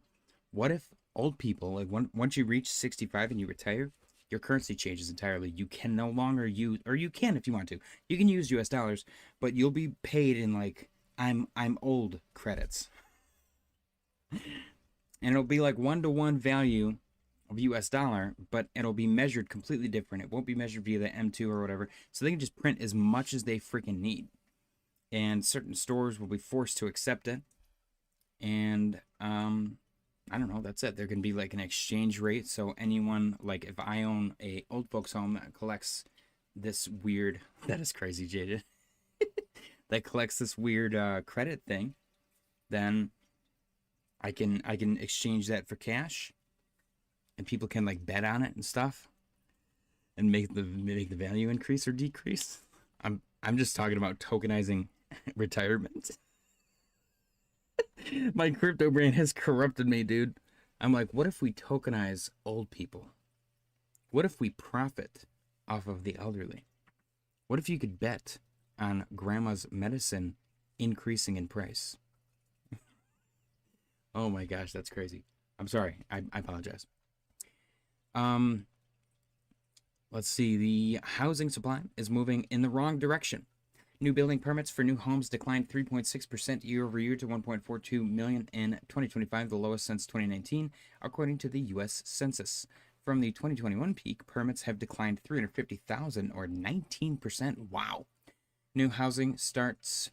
What if old people, like once you reach 65 and you retire, your currency changes entirely. You can no longer use, or you can if you want to. You can use US dollars, but you'll be paid in like I'm old credits. And it'll be like 1-to-1 value of US dollar, but it'll be measured completely different. It won't be measured via the M2 or whatever. So they can just print as much as they freaking need. And certain stores will be forced to accept it. And I don't know, that's it. There can be like an exchange rate. So anyone, like if I own a old folks home that collects this weird, that is crazy, Jaded, that collects this weird credit thing, then I can exchange that for cash, and people can like bet on it and stuff, and make the value increase or decrease. I'm just talking about tokenizing retirement. My crypto brain has corrupted me, dude. I'm like, what if we tokenize old people? What if we profit off of the elderly? What if you could bet on grandma's medicine increasing in price? Oh my gosh, that's crazy. I'm sorry. I apologize. Let's see. The housing supply is moving in the wrong direction. New building permits for new homes declined 3.6% year over year to 1.42 million in 2025, the lowest since 2019, according to the U.S. Census. From the 2021 peak, permits have declined 350,000 or 19%. Wow. New housing starts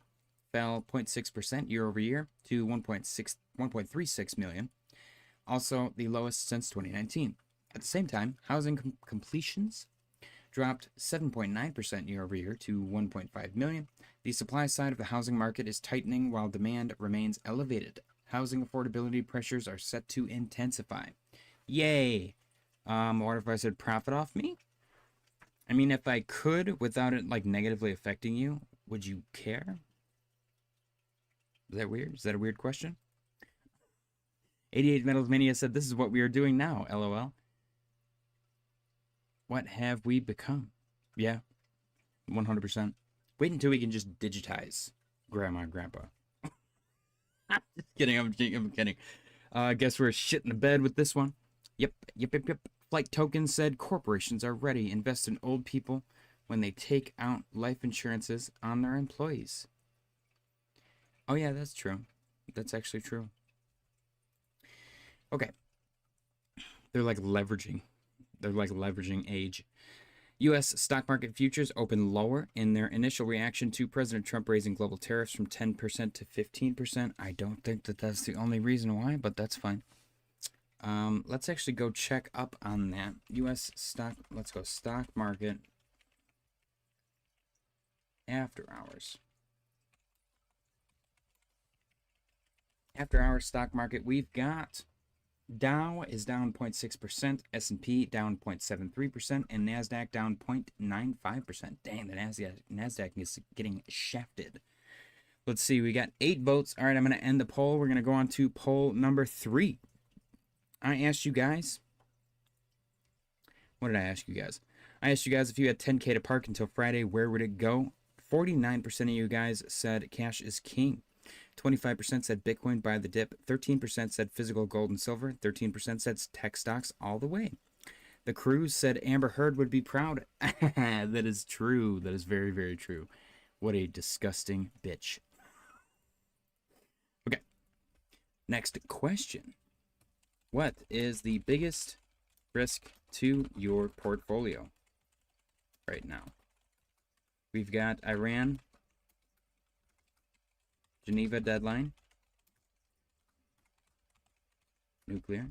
fell 0.6% year over year to 1.36 million, also the lowest since 2019. At the same time, housing completions dropped 7.9% year over year to 1.5 million. The supply side of the housing market is tightening while demand remains elevated. Housing affordability pressures are set to intensify. Yay! What if I said profit off me? I mean, if I could without it like negatively affecting you, would you care? Is that weird? Is that a weird question? 88 Metals Mania said, this is what we are doing now, LOL. What have we become? Yeah, 100%. Wait until we can just digitize grandma and grandpa. Just kidding, I'm kidding. I guess we're shitting the bed with this one. Yep. Flight Token said, corporations are ready. Invest in old people when they take out life insurances on their employees. Oh yeah, that's true. That's actually true. Okay. They're like leveraging age. U.S. stock market futures opened lower in their initial reaction to President Trump raising global tariffs from 10% to 15%. I don't think that that's the only reason why, but that's fine. Let's actually go check up on that. U.S. stock, let's go stock market after hours. After hours stock market, we've got Dow is down 0.6%, S&P down 0.73%, and Nasdaq down 0.95%. Dang, the Nasdaq is getting shafted. Let's see, we got 8 votes. All right, I'm going to end the poll. We're going to go on to poll number 3. I asked you guys, what did I ask you guys? I asked you guys if you had 10K to park until Friday, where would it go? 49% of you guys said cash is king. 25% said Bitcoin by the dip. 13% said physical gold and silver. 13% said tech stocks all the way. The Cruise said Amber Heard would be proud. That is true. That is very, very true. What a disgusting bitch. Okay. Next question. What is the biggest risk to your portfolio right now? We've got Iran, Geneva deadline, nuclear.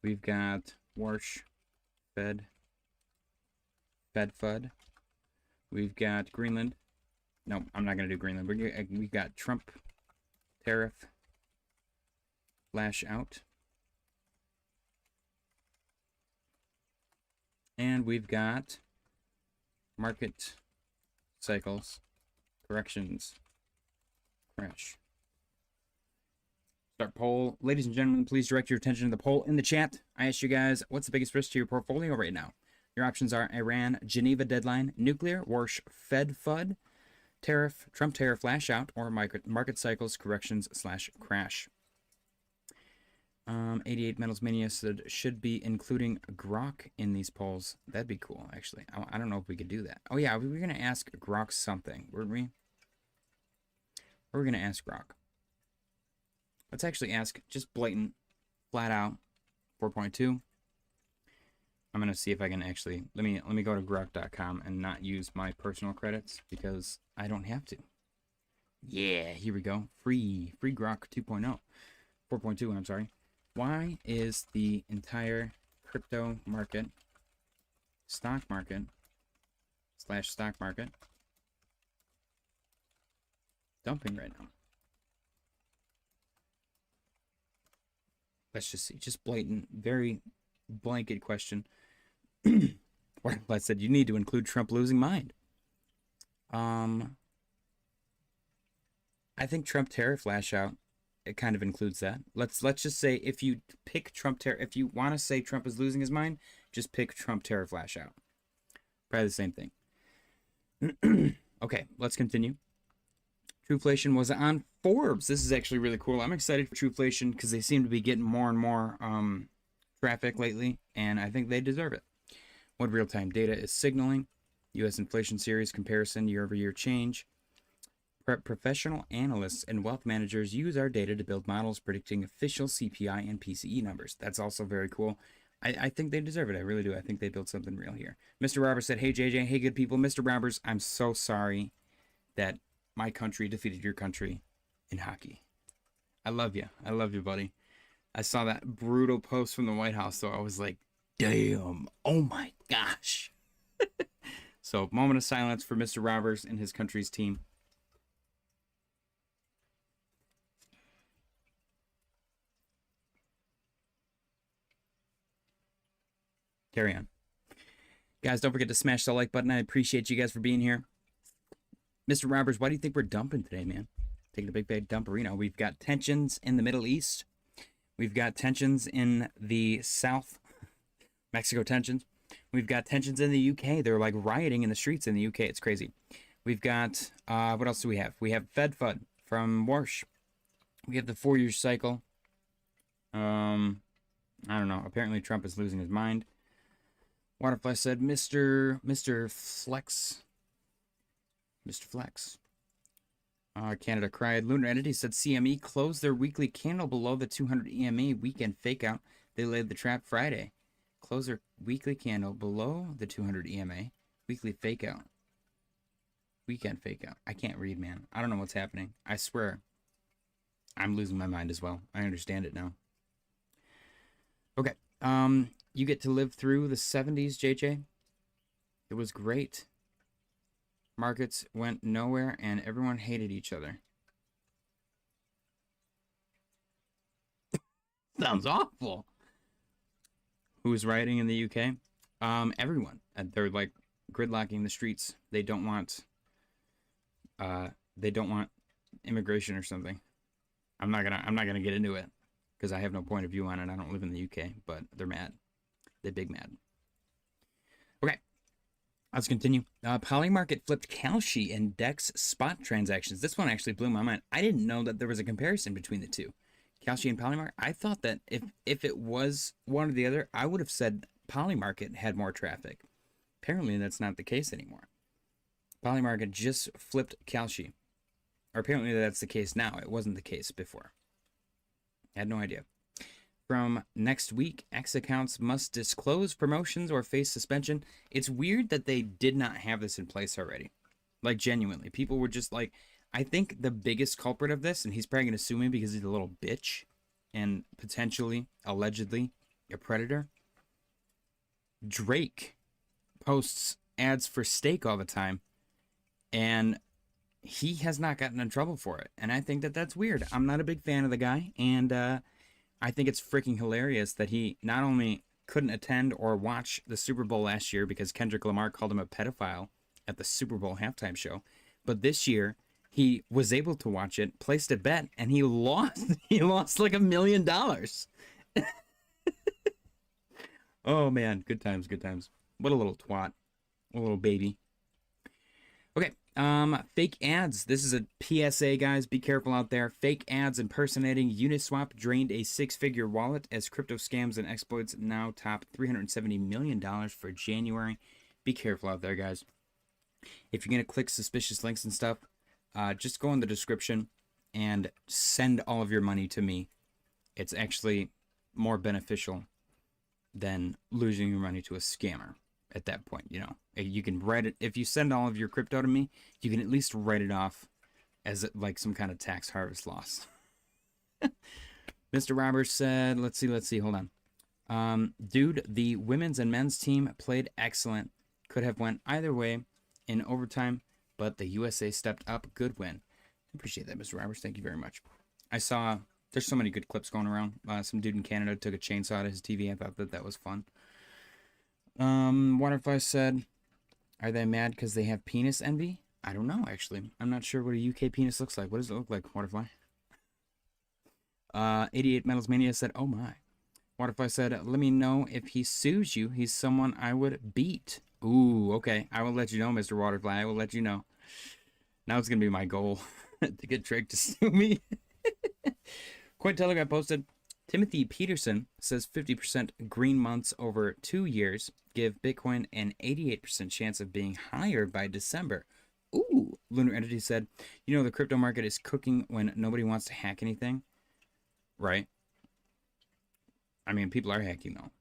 We've got Warsh Fed, FUD. We've got Greenland. No, I'm not going to do Greenland. We've got Trump tariff lash out. And we've got market cycles, corrections, crash. Start poll. Ladies and gentlemen, please direct your attention to the poll in the chat. I asked you guys, what's the biggest risk to your portfolio right now? Your options are Iran, Geneva deadline, nuclear, Warsh Fed FUD, tariff, Trump tariff lash out, or market cycles, corrections / crash. 88 Metals Mania said should be including Grok in these polls. That'd be cool, actually. I don't know if we could do that. Oh yeah, we were gonna ask Grok something, weren't we? We're gonna ask Grok. Let's actually ask just blatant, flat out, 4.2. I'm gonna see if I can actually let me go to grok.com and not use my personal credits because I don't have to. Yeah, here we go. Free Grok 2.0. 4.2, I'm sorry. Why is the entire crypto market, stock market dumping right now? Let's just see. Just blatant, very blanket question. I said you need to include Trump losing mind. I think Trump tariff lash out, it kind of includes that. Let's just say if you pick Trump tariff, if you want to say Trump is losing his mind, just pick Trump tariff lash out. Probably the same thing. Okay, let's continue. Trueflation was on Forbes. This is actually really cool. I'm excited for Trueflation because they seem to be getting more and more traffic lately, and I think they deserve it. What real-time data is signaling? U.S. inflation series comparison, year-over-year change. Professional analysts and wealth managers use our data to build models predicting official CPI and PCE numbers. That's also very cool. I think they deserve it. I really do. I think they built something real here. Mr. Roberts said, hey, JJ. Hey, good people. Mr. Roberts, I'm so sorry that my country defeated your country in hockey. I love you. I love you, buddy. I saw that brutal post from the White House, so I was like, damn. Oh, my gosh. So, moment of silence for Mr. Roberts and his country's team. Carry on. Guys, don't forget to smash the like button. I appreciate you guys for being here. Mr. Roberts, why do you think we're dumping today, man? Taking a big dumperino. We've got tensions in the Middle East. We've got tensions in the South. Mexico tensions. We've got tensions in the UK. They're like rioting in the streets in the UK. It's crazy. We've got, what else do we have? We have Fed FUD from Warsh. We have the 4-year cycle. I don't know. Apparently Trump is losing his mind. Waterfly said, Mr. Flex. Mr. Flex. Canada cried. Lunar Entity said CME closed their weekly candle below the 200 EMA weekend fakeout. They laid the trap Friday. Close their weekly candle below the 200 EMA Weekly fake out. Weekend fake out. I can't read, man. I don't know what's happening. I swear. I'm losing my mind as well. I understand it now. Okay. You get to live through the 70s, JJ. It was great. Markets went nowhere and everyone hated each other. Sounds awful. Who's rioting in the UK? Everyone. They're like gridlocking the streets. They don't want immigration or something. I'm not gonna get into it because I have no point of view on it. I don't live in the UK, but they're mad. They're big mad. Okay, let's continue. Polymarket flipped Kalshi and DEX spot transactions. This one actually blew my mind. I didn't know that there was a comparison between the two, Kalshi and Polymarket. I thought that if it was one or the other, I would have said Polymarket had more traffic. Apparently, that's not the case anymore. Polymarket just flipped Kalshi. Or apparently that's the case now. It wasn't the case before. I had no idea. From next week, X accounts must disclose promotions or face suspension. It's weird that they did not have this in place already. Like, genuinely. People were just like... I think the biggest culprit of this, and he's probably going to sue me because he's a little bitch and potentially, allegedly, a predator. Drake posts ads for steak all the time, and he has not gotten in trouble for it. And I think that that's weird. I'm not a big fan of the guy, and I think it's freaking hilarious that he not only couldn't attend or watch the Super Bowl last year because Kendrick Lamar called him a pedophile at the Super Bowl halftime show, but this year he was able to watch it, placed a bet, and he lost. He lost like $1 million. Oh man, good times, good times. What a little twat, a little baby. Okay, fake ads. This is a PSA, guys. Be careful out there. Fake ads impersonating Uniswap drained a 6-figure wallet as crypto scams and exploits now top $370 million for January. Be careful out there, guys. If you're going to click suspicious links and stuff, just go in the description and send all of your money to me. It's actually more beneficial than losing your money to a scammer at that point. You know, you can write it. If you send all of your crypto to me, you can at least write it off as like some kind of tax harvest loss. Mr. Roberts said, let's see, hold on. Dude, the women's and men's team played excellent. Could have went either way in overtime, but the USA stepped up. Good win. Appreciate that, Mr. Roberts. Thank you very much. I saw, there's so many good clips going around. Some dude in Canada took a chainsaw to his TV. I thought that was fun. Waterfly said, are they mad because they have penis envy? I don't know, actually. I'm not sure what a UK penis looks like. What does it look like, Waterfly? 88 Metals Mania said, oh my. Waterfly said, let me know if he sues you. He's someone I would beat. Ooh, okay. I will let you know, Mr. Waterfly. I will let you know. Now it's going to be my goal to get Drake to sue me. Cointelegraph posted, Timothy Peterson says 50% green months over 2 years give Bitcoin an 88% chance of being higher by December. Ooh, Lunar Entity said, you know, the crypto market is cooking when nobody wants to hack anything. Right? I mean, people are hacking, though.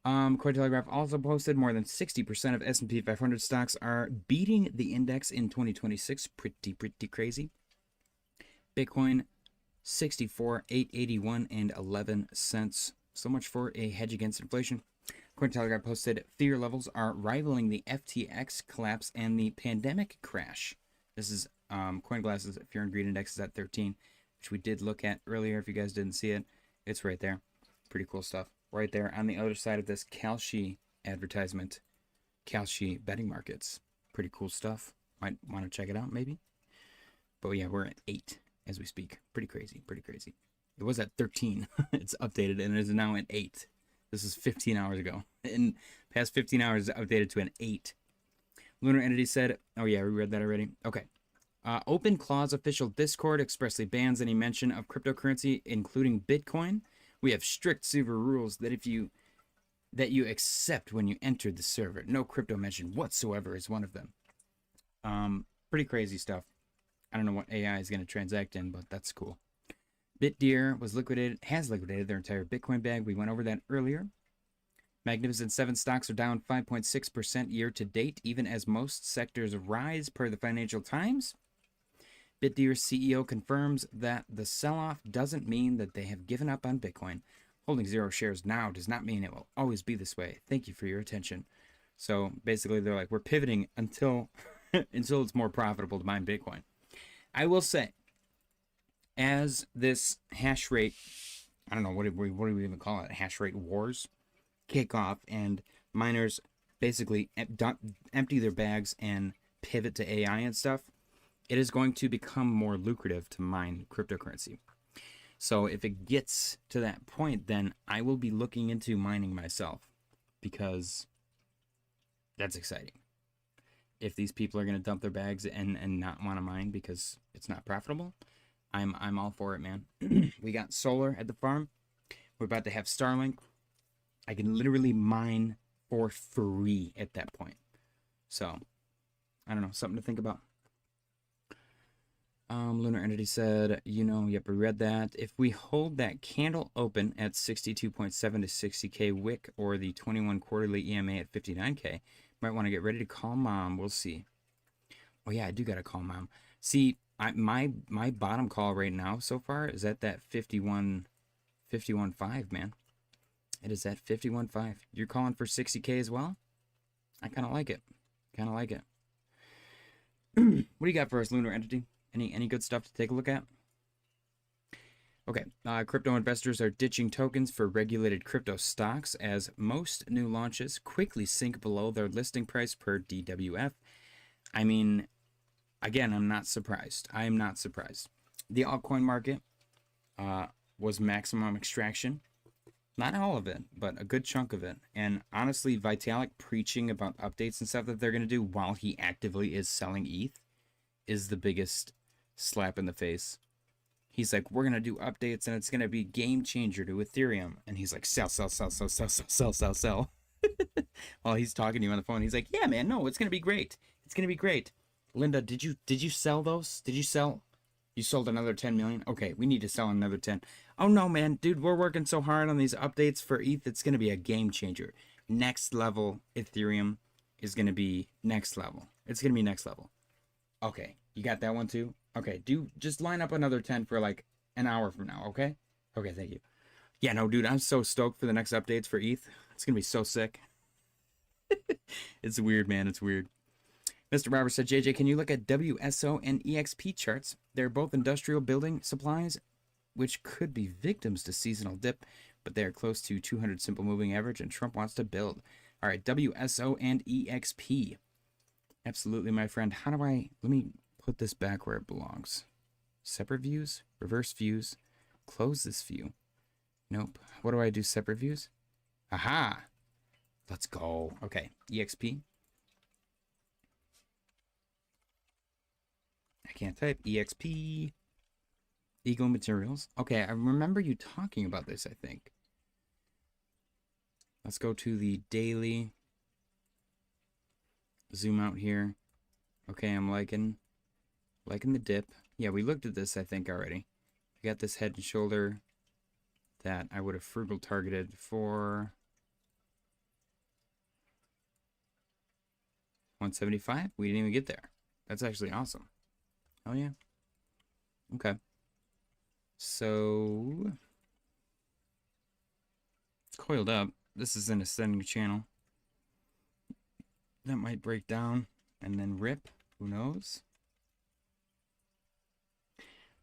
Cointelegraph also posted more than 60% of S&P 500 stocks are beating the index in 2026. Pretty crazy. Bitcoin, 64,881 and 11 cents. So much for a hedge against inflation. Cointelegraph posted fear levels are rivaling the FTX collapse and the pandemic crash. This is CoinGlass's Fear and Greed Index is at 13, which we did look at earlier. If you guys didn't see it, it's right there. Pretty cool stuff. Right there on the other side of this Kalshi advertisement. Kalshi betting markets. Pretty cool stuff. Might want to check it out, maybe. But yeah, we're at 8 as we speak. Pretty crazy. It was at 13. It's updated and it is now at 8. This is 15 hours ago. In past 15 hours, it's updated to an 8. Lunar Entity said, oh yeah, we read that already. Okay. Open Clause official Discord expressly bans any mention of cryptocurrency, including Bitcoin. We have strict server rules that you accept when you enter the server. No crypto mention whatsoever is one of them. Pretty crazy stuff. I don't know what AI is going to transact in, but that's cool. BitDeer has liquidated their entire Bitcoin bag. We went over that earlier. Magnificent 7 stocks are down 5.6% year to date, even as most sectors rise, per the Financial Times. BitDeer's CEO confirms that the sell-off doesn't mean that they have given up on Bitcoin. Holding 0 shares now does not mean it will always be this way. Thank you for your attention. So basically, they're like, we're pivoting until until it's more profitable to mine Bitcoin. I will say, as this hash rate, I don't know, what do we even call it? Hash rate wars kick off and miners basically empty their bags and pivot to AI and stuff, it is going to become more lucrative to mine cryptocurrency. So if it gets to that point, then I will be looking into mining myself, because that's exciting. If these people are going to dump their bags and not want to mine because it's not profitable, I'm all for it, man. We got solar at the farm. We're about to have Starlink. I can literally mine for free at that point. So, I don't know, something to think about. Lunar Entity said, yep, we read that. If we hold that candle open at 62.7 to 60K wick, or the 21 quarterly EMA at 59K, might want to get ready to call mom. We'll see. Oh yeah, I do got to call mom. See, my bottom call right now so far is at that 51.5, man. It is at 51.5. You're calling for 60K as well? I kind of like it. Kind of like it. What do you got for us, Lunar Entity? Any good stuff to take a look at? Okay, crypto investors are ditching tokens for regulated crypto stocks as most new launches quickly sink below their listing price per DWF. I mean, again, I'm not surprised. I am not surprised. The altcoin market was maximum extraction. Not all of it, but a good chunk of it. And honestly, Vitalik preaching about updates and stuff that they're going to do while he actively is selling ETH is the biggest slap in the face. He's like, we're going to do updates and it's going to be game changer to Ethereum. And he's like, sell. While he's talking to you on the phone, he's like, yeah, man, no, it's going to be great. It's going to be great. Linda, did you sell those? Did you sell? You sold another 10 million? Okay, we need to sell another 10. Oh no, man, dude, we're working so hard on these updates for ETH. It's going to be a game changer. Next level Ethereum is going to be next level. It's going to be next level. Okay, you got that one too? Okay, just line up another 10 for like an hour from now, okay? Okay, thank you. Yeah, no, dude, I'm so stoked for the next updates for ETH. It's going to be so sick. It's weird, man. It's weird. Mr. Robert said, JJ, can you look at WSO and EXP charts? They're both industrial building supplies, which could be victims to seasonal dip, but they are close to 200 simple moving average, and Trump wants to build. All right, WSO and EXP. Absolutely, my friend. Let me put this back where it belongs. Separate views, reverse views, close this view. Nope. What do I do? Separate views? Aha! Let's go. Okay, EXP. I can't type. EXP. Ego Materials. Okay, I remember you talking about this, I think. Let's go to the daily. Zoom out here. Okay, I'm liking the dip. Yeah, we looked at this, I think, already. We got this head and shoulder that I would have frugal targeted for 175. We didn't even get there. That's actually awesome. Oh, yeah. Okay. So, it's coiled up. This is an ascending channel. That might break down and then rip. Who knows?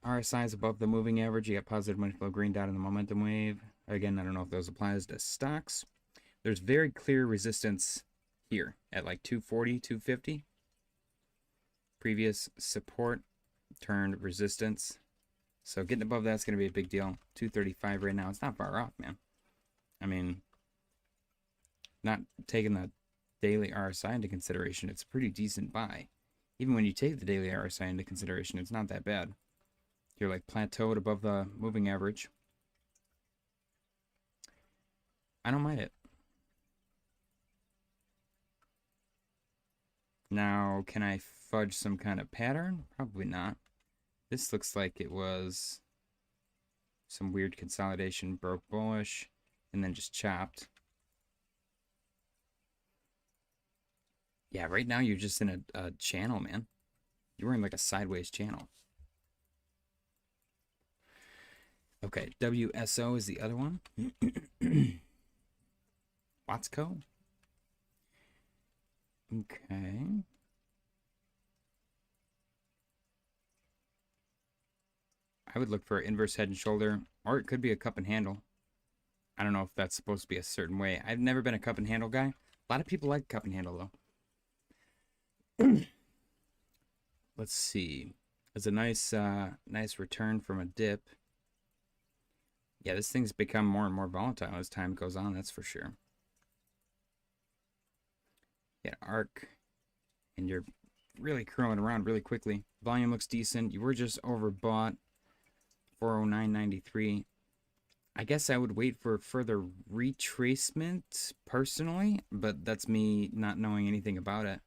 RSI is above the moving average. You got positive money flow, green dot in the momentum wave. Again, I don't know if those applies to stocks. There's very clear resistance here at like 240, 250. Previous support turned resistance. So getting above that's going to be a big deal. 235 right now. It's not far off, man. I mean, not taking the daily RSI into consideration, it's a pretty decent buy. Even when you take the daily RSI into consideration, it's not that bad. You're like plateaued above the moving average. I don't mind it. Now, can I fudge some kind of pattern? Probably not. This looks like it was some weird consolidation, broke bullish, and then just chopped. Yeah, right now you're just in a channel, man. You're in like a sideways channel. Okay, WSO is the other one. Watsco. Okay. I would look for inverse head and shoulder, or it could be a cup and handle. I don't know if that's supposed to be a certain way. I've never been a cup and handle guy. A lot of people like cup and handle, though. Let's see. It's a nice return from a dip. Yeah, this thing's become more and more volatile as time goes on, that's for sure. Yeah, arc, and you're really curling around really quickly. Volume looks decent. You were just overbought. 409.93. I guess I would wait for further retracement personally, but that's me not knowing anything about it.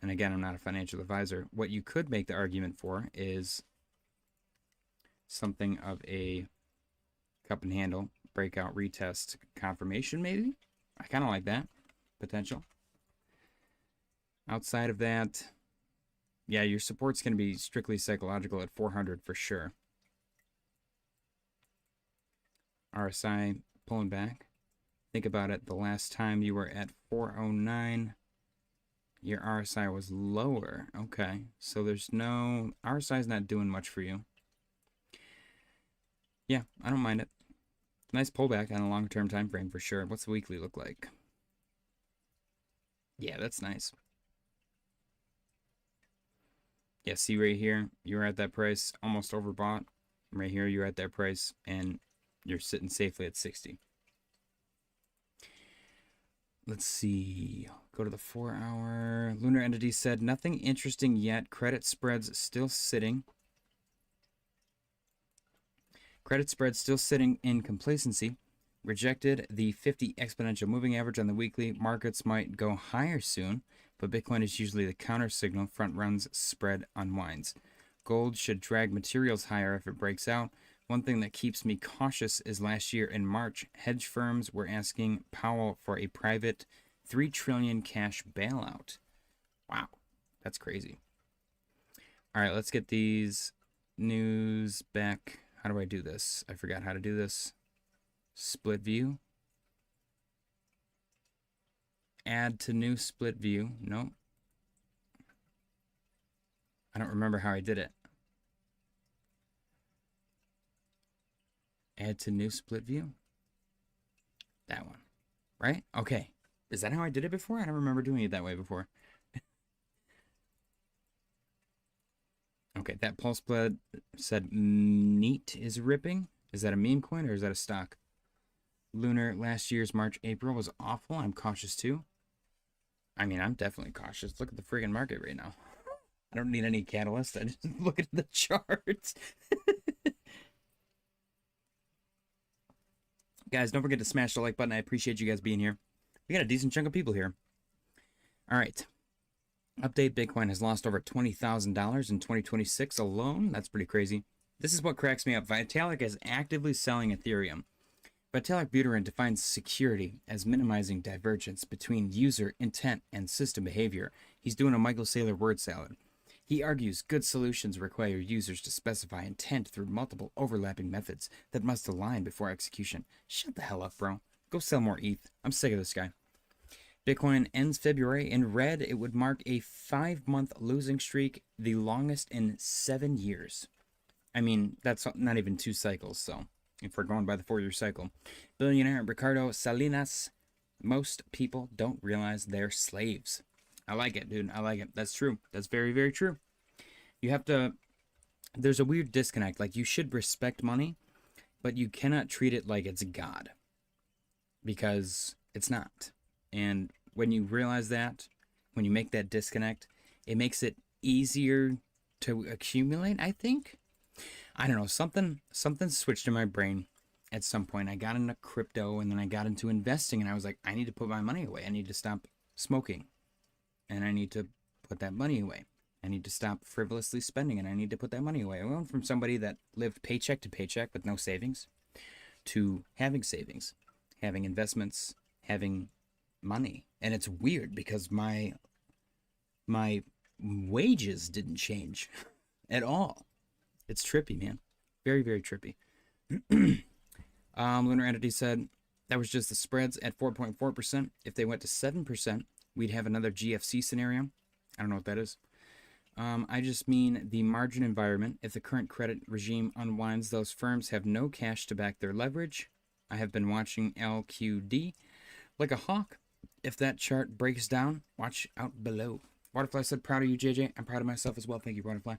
And again, I'm not a financial advisor. What you could make the argument for is something of a cup and handle, breakout, retest, confirmation maybe? I kind of like that potential. Outside of that, yeah, your support's going to be strictly psychological at 400 for sure. RSI pulling back. Think about it. The last time you were at 409, your RSI was lower. Okay, so there's no... RSI is not doing much for you. Yeah, I don't mind it. Nice pullback on a long-term time frame for sure. What's the weekly look like? Yeah, that's nice. Yeah, see right here, you're at that price, almost overbought. Right here, you're at that price, and you're sitting safely at 60. Let's see. Go to the 4-hour. Lunar Entity said nothing interesting yet. Credit spreads still sitting. Credit spreads still sitting in complacency. Rejected the 50 exponential moving average on the weekly. Markets might go higher soon, but Bitcoin is usually the counter signal. Front runs, spread unwinds. Gold should drag materials higher if it breaks out. One thing that keeps me cautious is last year in March, hedge firms were asking Powell for a private $3 trillion cash bailout. Wow, that's crazy. All right, let's get these news back. How do I do this? I forgot how to do this. Split view. Add to new split view. Nope. I don't remember how I did it. Add to new split view. That one. Right? Okay. Is that how I did it before? I don't remember doing it that way before. Okay, that pulse spread said neat is ripping. Is that a meme coin or is that a stock? Lunar last year's March, April was awful. I'm cautious too. I mean, I'm definitely cautious. Look at the friggin' market right now. I don't need any catalyst. I just look at the charts. Guys, don't forget to smash the like button. I appreciate you guys being here. We got a decent chunk of people here. All right. Update, Bitcoin has lost over $20,000 in 2026 alone. That's pretty crazy. This is what cracks me up. Vitalik is actively selling Ethereum. Vitalik Buterin defines security as minimizing divergence between user intent and system behavior. He's doing a Michael Saylor word salad. He argues good solutions require users to specify intent through multiple overlapping methods that must align before execution. Shut the hell up, bro. Go sell more ETH. I'm sick of this guy. Bitcoin ends February in red. It would mark a 5-month losing streak, the longest in 7 years. I mean, that's not even 2 cycles, so if we're going by the 4-year cycle. Billionaire Ricardo Salinas. Most people don't realize they're slaves. I like it, dude. I like it. That's true. That's very, very true. You have to... There's a weird disconnect. Like, you should respect money, but you cannot treat it like it's God. Because it's not. And when you realize that, when you make that disconnect, it makes it easier to accumulate, I think. I don't know, something switched in my brain at some point. I got into crypto and then I got into investing and I was like, I need to put my money away. I need to stop smoking and I need to put that money away. I need to stop frivolously spending and I need to put that money away. I went from somebody that lived paycheck to paycheck with no savings to having savings, having investments, having money. And it's weird because my my wages didn't change at all. It's trippy, man. Very, very trippy. Lunar Entity said that was just the spreads at 4.4%. If they went to 7%, we'd have another GFC scenario. I don't know what that is. I just mean the margin environment. If the current credit regime unwinds, those firms have no cash to back their leverage. I have been watching LQD like a hawk. If that chart breaks down, watch out below. Waterfly said, proud of you, JJ. I'm proud of myself as well. Thank you, Waterfly.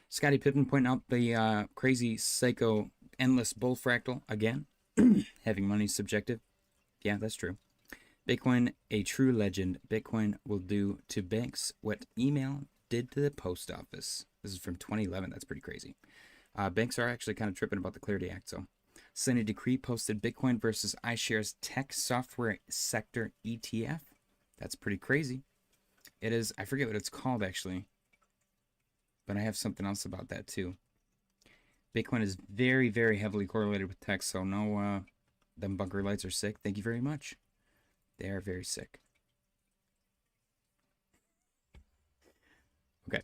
Scotty Pippen pointing out the crazy, psycho, endless bull fractal again. Having money subjective. Yeah, that's true. Bitcoin, a true legend. Bitcoin will do to banks what email did to the post office. This is from 2011. That's pretty crazy. Banks are actually kind of tripping about the Clarity Act. So, Sunny Decree posted Bitcoin versus iShares Tech Software Sector ETF. That's pretty crazy. It is, I forget what it's called actually, but I have something else about that too. Bitcoin is very, very heavily correlated with tech, so no, them bunker lights are sick. Thank you very much. They are very sick. Okay.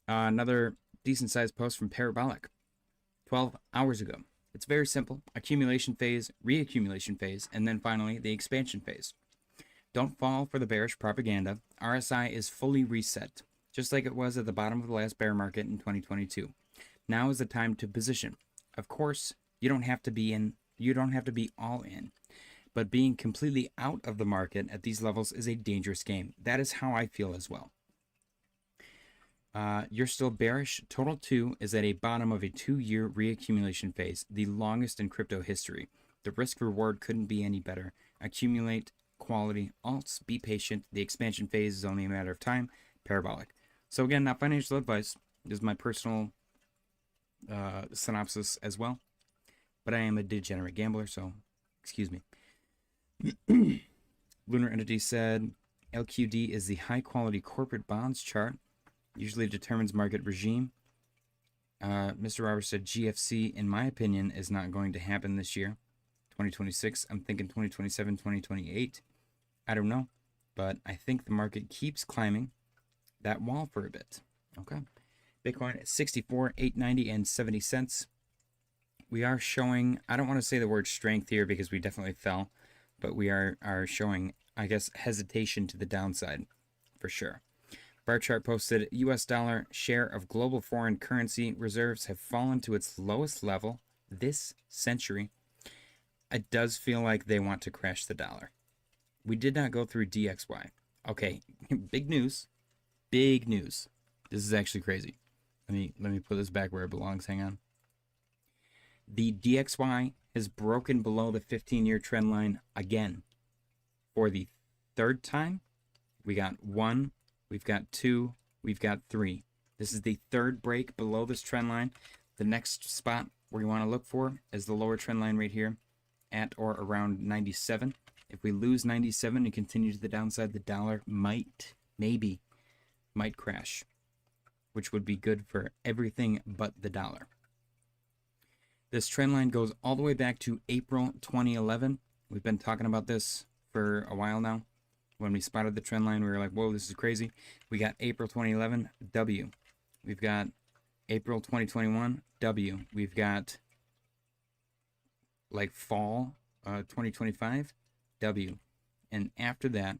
Another decent-sized post from Parabolic 12 hours ago. It's very simple. Accumulation phase, reaccumulation phase, and then finally the expansion phase. Don't fall for the bearish propaganda. RSI is fully reset, just like it was at the bottom of the last bear market in 2022. Now is the time to position. Of course, you don't have to be all in. But being completely out of the market at these levels is a dangerous game. That is how I feel as well. You're still bearish. Total 2 is at a bottom of a 2-year reaccumulation phase, the longest in crypto history. The risk reward couldn't be any better. Accumulate quality alts. Be patient. The expansion phase is only a matter of time. Parabolic. So again, not financial advice. This is my personal synopsis as well. But I am a degenerate gambler, so excuse me. Lunar Entity said LQD is the high quality corporate bonds chart, usually determines market regime. Mr. Roberts said GFC, in my opinion, is not going to happen this year. 2026, I'm thinking 2027, 2028. I don't know, but I think the market keeps climbing that wall for a bit. Okay. Bitcoin at 64,890 and 70 cents. We are showing, I don't want to say the word strength here because we definitely fell. But we are showing, I guess, hesitation to the downside, for sure. Bar chart posted, U.S. dollar share of global foreign currency reserves have fallen to its lowest level this century. It does feel like they want to crash the dollar. We did not go through DXY. Okay, big news. Big news. This is actually crazy. Let me put this back where it belongs. Hang on. The DXY has broken below the 15-year trend line again for the third time. We got 1, we've got 2, we've got 3. This is the third break below this trend line. The next spot where you want to look for is the lower trend line right here at or around 97. If we lose 97 and continue to the downside, the dollar might crash, which would be good for everything but the dollar. This trend line goes all the way back to April 2011. We've been talking about this for a while now. When we spotted the trend line, we were like, whoa, this is crazy. We got April 2011, W. We've got April 2021, W. We've got like fall 2025, W. And after that,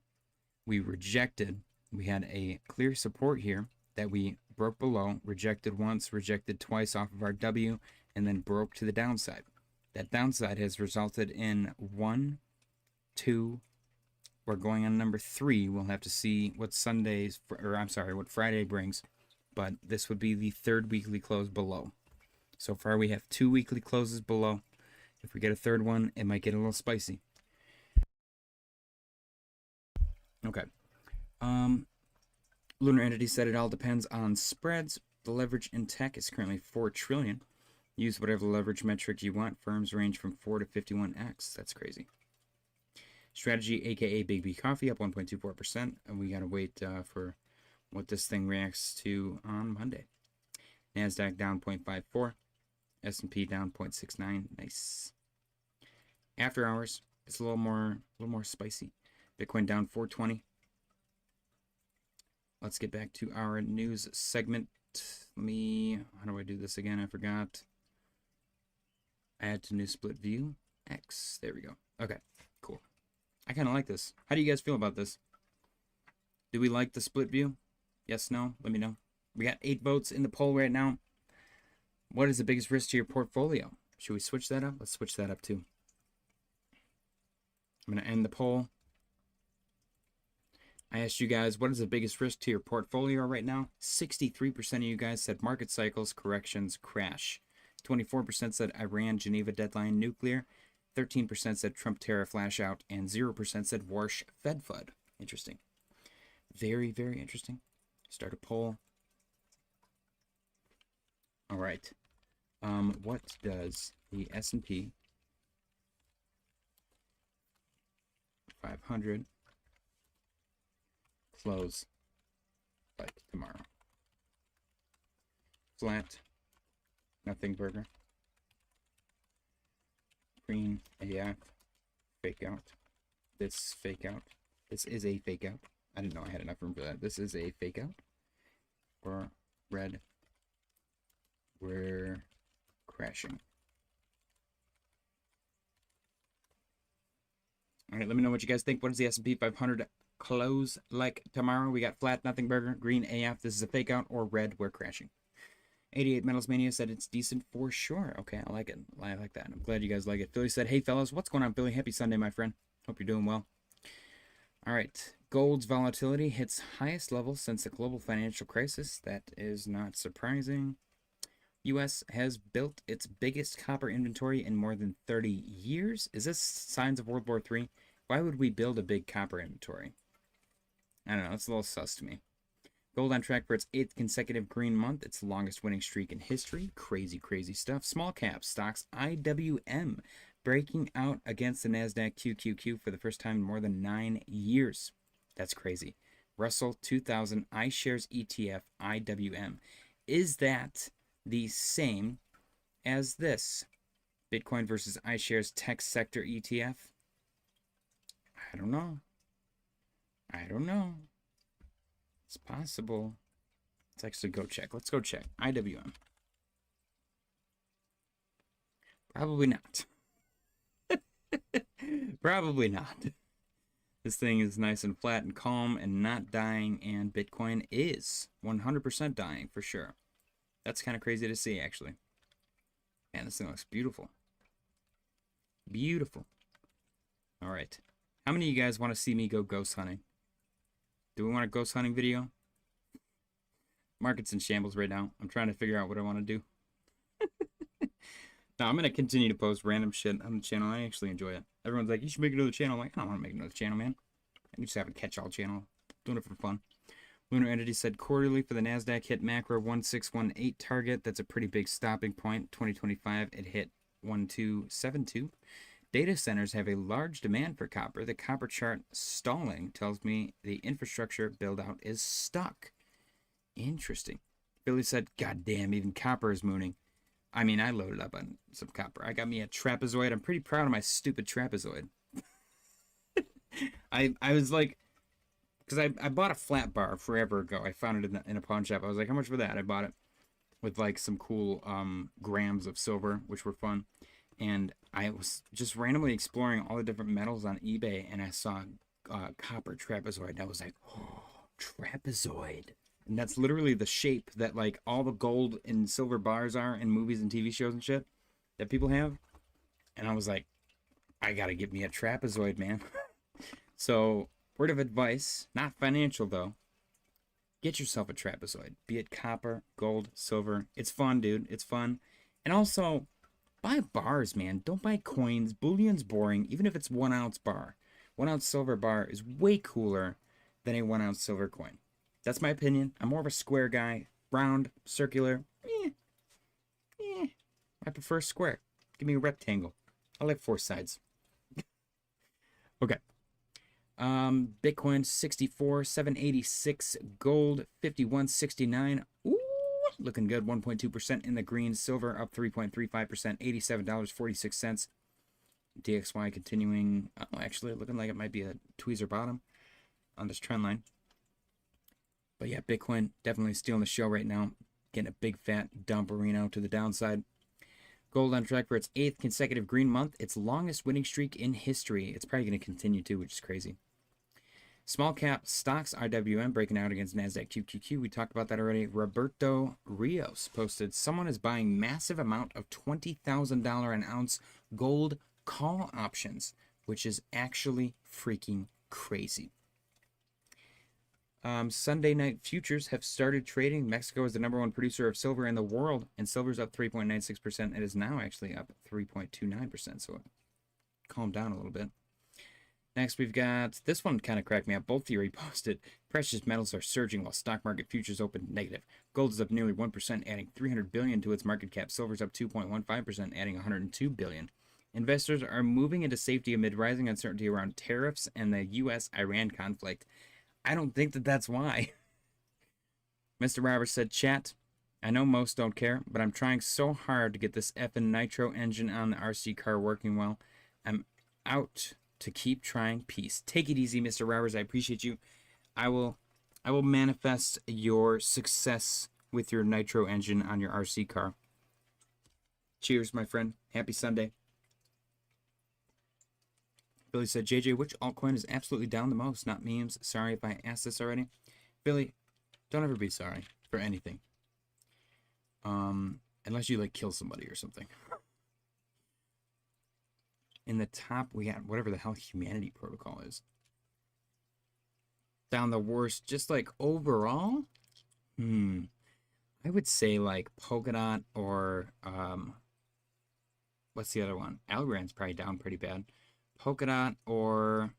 we rejected. We had a clear support here that we broke below, rejected once, rejected twice off of our W, and then broke to the downside. That downside has resulted in 1, 2, we're going on number 3. We'll have to see what what Friday brings, but this would be the third weekly close below. So far we have 2 weekly closes below. If we get a third one, it might get a little spicy. Okay. Lunar Entity said it all depends on spreads. The leverage in tech is currently 4 trillion. Use whatever leverage metric you want. Firms range from 4 to 51x. That's crazy. Strategy, aka Big B Coffee, up 1.24%. And we gotta wait for what this thing reacts to on Monday. Nasdaq down 0.54. S&P down 0.69. Nice. After hours, it's a little more spicy. Bitcoin down 420. let's get back to our news segment. How do I do this again? I forgot. Add to new split view. X. There we go. Okay, cool. I kind of like this. How do you guys feel about this? Do we like the split view? Yes, no? Let me know. We got 8 votes in the poll right now. What is the biggest risk to your portfolio? Should we switch that up? Let's switch that up too. I'm going to end the poll. I asked you guys, what is the biggest risk to your portfolio right now? 63% of you guys said market cycles, corrections, crash. 24% said Iran, Geneva deadline, nuclear. 13% said Trump tariff lash out. And 0% said Warsh Fed FUD. Interesting. Very, very interesting. Start a poll. All right. What does the S&P 500 close like tomorrow? Flat, nothing burger. Green AF, fake out. This fake out. This is a fake out. I didn't know I had enough room for that. This is a fake out. Or red. We're crashing. All right, let me know what you guys think. What does the S&P 500 close like tomorrow? We got flat, nothing burger, green AF, this is a fake out, or red, we're crashing. 88 Metals Mania said it's decent for sure. Okay, I like it. I like that. I'm glad you guys like it. Philly said, hey, fellas, what's going on, Philly? Happy Sunday, my friend. Hope you're doing well. All right, gold's volatility hits highest level since the global financial crisis. That is not surprising. U.S. has built its biggest copper inventory in more than 30 years. Is this signs of World War III? Why would we build a big copper inventory? I don't know. It's a little sus to me. Gold on track for its 8th consecutive green month. Its longest winning streak in history. Crazy, crazy stuff. Small cap stocks. IWM breaking out against the Nasdaq QQQ for the first time in more than 9 years. That's crazy. Russell 2000 iShares ETF IWM. Is that the same as this Bitcoin versus iShares Tech Sector ETF? I don't know. I don't know. It's possible. Let's actually go check. Let's go check. IWM. Probably not. Probably not. This thing is nice and flat and calm and not dying, and Bitcoin is 100% dying for sure. That's kind of crazy to see, actually. Man, this thing looks beautiful. Beautiful. All right. How many of you guys want to see me go ghost hunting? Do we want a ghost hunting video? Market's in shambles right now. I'm trying to figure out what I want to do. No, I'm going to continue to post random shit on the channel. I actually enjoy it. Everyone's like, you should make another channel. I'm like, I don't want to make another channel, man. I just have a catch-all channel. Doing it for fun. Lunar Entity said quarterly for the Nasdaq hit macro 1618 target. That's a pretty big stopping point. 2025, it hit 1272. Data centers have a large demand for copper. The copper chart stalling tells me the infrastructure build-out is stuck. Interesting. Billy said, God damn, even copper is mooning. I mean, I loaded up on some copper. I got me a trapezoid. I'm pretty proud of my stupid trapezoid. I was like, because I bought a flat bar forever ago. I found it in a pawn shop. I was like, how much for that? I bought it with like some cool grams of silver, which were fun. And I was just randomly exploring all the different metals on eBay, and I saw copper trapezoid. And I was like, oh, trapezoid. And that's literally the shape that like all the gold and silver bars are in movies and TV shows and shit that people have. And I was like, I gotta get me a trapezoid, man. So, word of advice, not financial though, get yourself a trapezoid. Be it copper, gold, silver. It's fun, dude. It's fun. And also, buy bars, man. Don't buy coins. Bullion's boring, even if it's 1 ounce bar. 1 ounce silver bar is way cooler than a 1 ounce silver coin. That's my opinion. I'm more of a square guy. Round, circular. I prefer square. Give me a rectangle. I like 4 sides. Okay. Bitcoin 64,786. Gold 51.69. Ooh, looking good. 1.2% in the green. Silver up 3.35%. $87.46. DXY continuing. Actually, looking like it might be a tweezer bottom on this trend line. But yeah, Bitcoin definitely stealing the show right now. Getting a big fat dump arena to the downside. Gold on track for its 8th consecutive green month, its longest winning streak in history. It's probably going to continue too, which is crazy. Small cap stocks, RWM breaking out against Nasdaq QQQ. We talked about that already. Roberto Rios posted, someone is buying massive amount of $20,000 an ounce gold call options, which is actually freaking crazy. Sunday night futures have started trading. Mexico is the #1 producer of silver in the world, and silver's up 3.96%. It is now actually up 3.29%, so it calmed down a little bit. Next, we've got, this one kind of cracked me up. Both Theory posted, precious metals are surging while stock market futures open negative. Gold is up nearly 1%, adding $300 billion to its market cap. Silver's up 2.15%, adding $102 billion. Investors are moving into safety amid rising uncertainty around tariffs and the U.S.-Iran conflict. I don't think that that's why. Mr. Roberts said, chat, I know most don't care, but I'm trying so hard to get this effing nitro engine on the RC car working well. I'm out to keep trying. Peace. Take it easy, Mr. Roberts. I appreciate you. I will manifest your success with your nitro engine on your RC car. Cheers, my friend. Happy Sunday. Billy said, JJ, which altcoin is absolutely down the most? Not memes. Sorry if I asked this already. Billy, don't ever be sorry for anything. Unless you, like, kill somebody or something. In the top, we got whatever the hell Humanity Protocol is. Down the worst, just, like, overall? I would say, like, Polkadot or, what's the other one? Algorand's probably down pretty bad. Polkadot or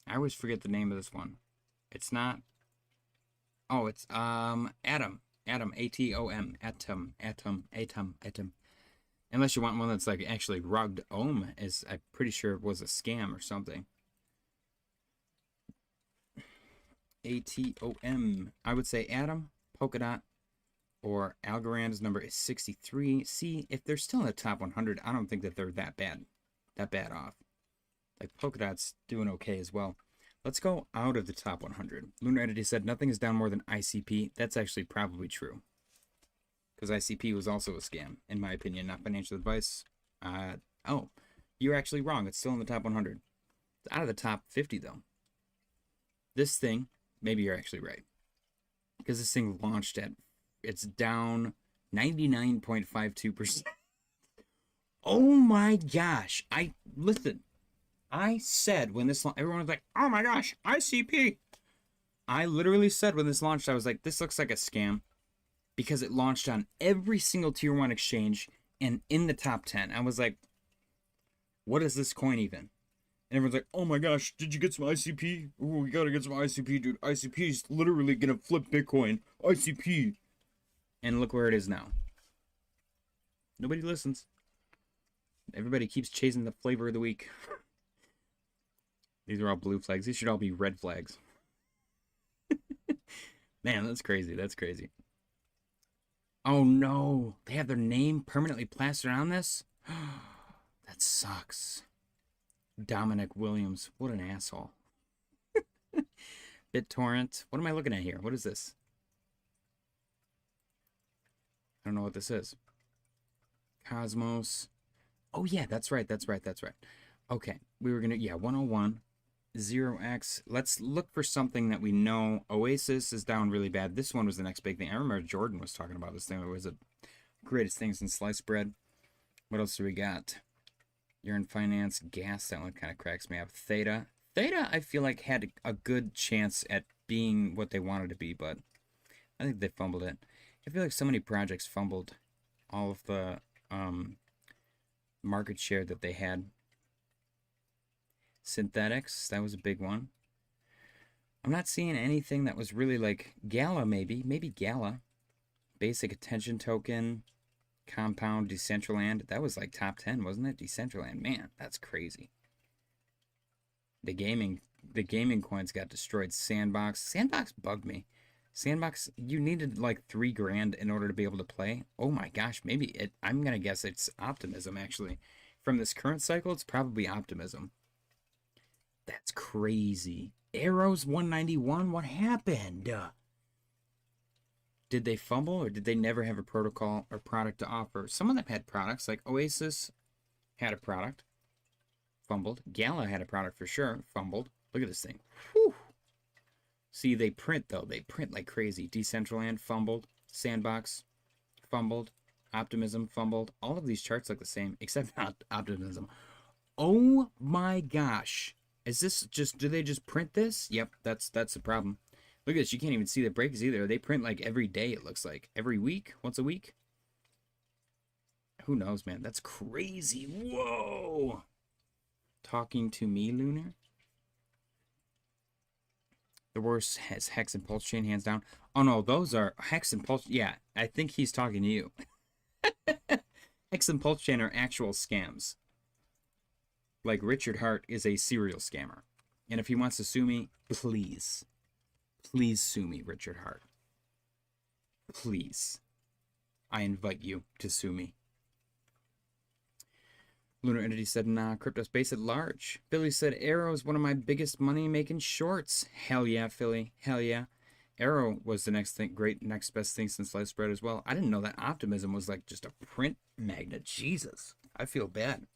I always forget the name of this one. It's not. Oh, it's Atom. ATOM. Atom. Unless you want one that's like actually rugged. Is I'm pretty sure it was a scam or something. ATOM. I would say Atom, Polkadot, or Algorand's number is 63. See, if they're still in the top 100, I don't think that they're that bad off. Like Polkadot's doing okay as well. Let's go out of the top 100. Lunar Entity said nothing is down more than ICP. That's actually probably true. Because ICP was also a scam, in my opinion, not financial advice. Oh, you're actually wrong. It's still in the top 100. It's out of the top 50, though. This thing, maybe you're actually right. Because this thing launched at, it's down 99.52%. Oh my gosh. Listen, I said when this, everyone was like, oh my gosh, ICP. I literally said when this launched, I was like, this looks like a scam. Because it launched on every single tier 1 exchange and in the top 10. I was like, what is this coin even? And everyone's like, oh my gosh, did you get some ICP? Oh, we gotta get some ICP, dude. ICP is literally gonna flip Bitcoin. ICP. And look where it is now. Nobody listens. Everybody keeps chasing the flavor of the week. These are all blue flags. These should all be red flags. Man, that's crazy. That's crazy. Oh no. They have their name permanently plastered on this? That sucks. Dominic Williams. What an asshole. BitTorrent. What am I looking at here? What is this? I don't know what this is. Cosmos. Oh, yeah, that's right. Okay, we were going to, 101, 0x. Let's look for something that we know. Oasis is down really bad. This one was the next big thing. I remember Jordan was talking about this thing. It was the greatest thing since sliced bread. What else do we got? You're in finance. Gas, that one kind of cracks me up. Theta, I feel like had a good chance at being what they wanted to be, but I think they fumbled it. I feel like so many projects fumbled all of the, market share that they had. Synthetics, that was a big one. I'm not seeing anything that was really like Gala, maybe Gala. Basic attention token, Compound, Decentraland. That was like top 10, wasn't it? Decentraland, man, that's crazy. The gaming coins got destroyed. Sandbox bugged me. Sandbox, you needed like $3,000 in order to be able to play. Oh my gosh, maybe I'm gonna guess it's optimism actually. From this current cycle, it's probably optimism. That's crazy. Arrow's 191. What happened? Did they fumble, or did they never have a protocol or product to offer? Some of them had products, like Oasis had a product, fumbled. Gala had a product for sure, fumbled. Look at this thing. Whew. See, they print, though. They print like crazy. Decentraland, fumbled. Sandbox, fumbled. Optimism, fumbled. All of these charts look the same, except Optimism. Oh my gosh. Is this just, do they just print this? Yep, that's the problem. Look at this. You can't even see the breaks either. They print like every day, it looks like. Every week? Once a week? Who knows, man? That's crazy. Whoa. Talking to me, Lunar? The worst has Hex and Pulse Chain, hands down. Oh, no, those are Hex and Pulse. Yeah, I think he's talking to you. Hex and Pulse Chain are actual scams. Like, Richard Hart is a serial scammer. And if he wants to sue me, please. Please sue me, Richard Hart. Please. I invite you to sue me. Lunar Entity said, nah, crypto space at large. Philly said, Arrow is one of my biggest money-making shorts. Hell yeah, Philly. Hell yeah. Arrow was the next best thing since live spread as well. I didn't know that Optimism was like just a print magnet. Jesus. I feel bad.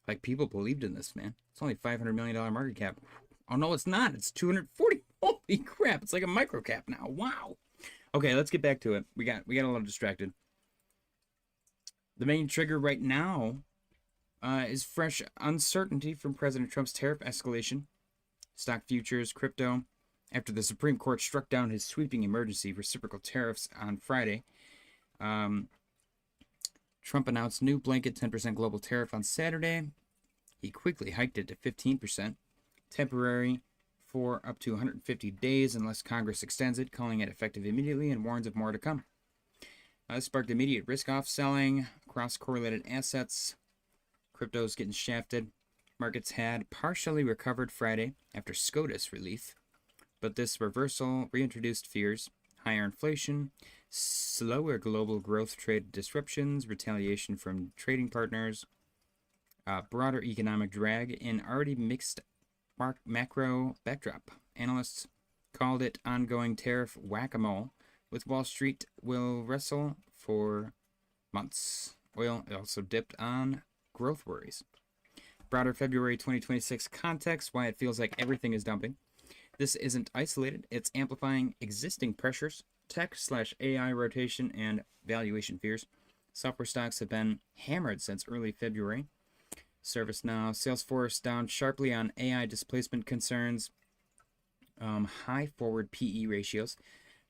Like, people believed in this, man. It's only $500 million market cap. Oh, no, it's not. It's 240. Holy crap. It's like a micro cap now. Wow. Okay, let's get back to it. We got a little distracted. The main trigger right now is fresh uncertainty from President Trump's tariff escalation. Stock futures, crypto. After the Supreme Court struck down his sweeping emergency reciprocal tariffs on Friday, Trump announced new blanket 10% global tariff on Saturday. He quickly hiked it to 15%, temporary for up to 150 days unless Congress extends it, calling it effective immediately and warns of more to come. This sparked immediate risk-off selling, cross-correlated assets. Crypto's getting shafted. Markets had partially recovered Friday after SCOTUS relief, but this reversal reintroduced fears, higher inflation, slower global growth, trade disruptions, retaliation from trading partners, broader economic drag, in already mixed macro backdrop. Analysts called it ongoing tariff whack-a-mole, with Wall Street will wrestle for months. Oil also dipped on growth worries. Broader February 2026 context, why it feels like everything is dumping. This isn't isolated. It's amplifying existing pressures, tech/AI rotation, and valuation fears. Software stocks have been hammered since early February. ServiceNow, Salesforce down sharply on AI displacement concerns. High forward PE ratios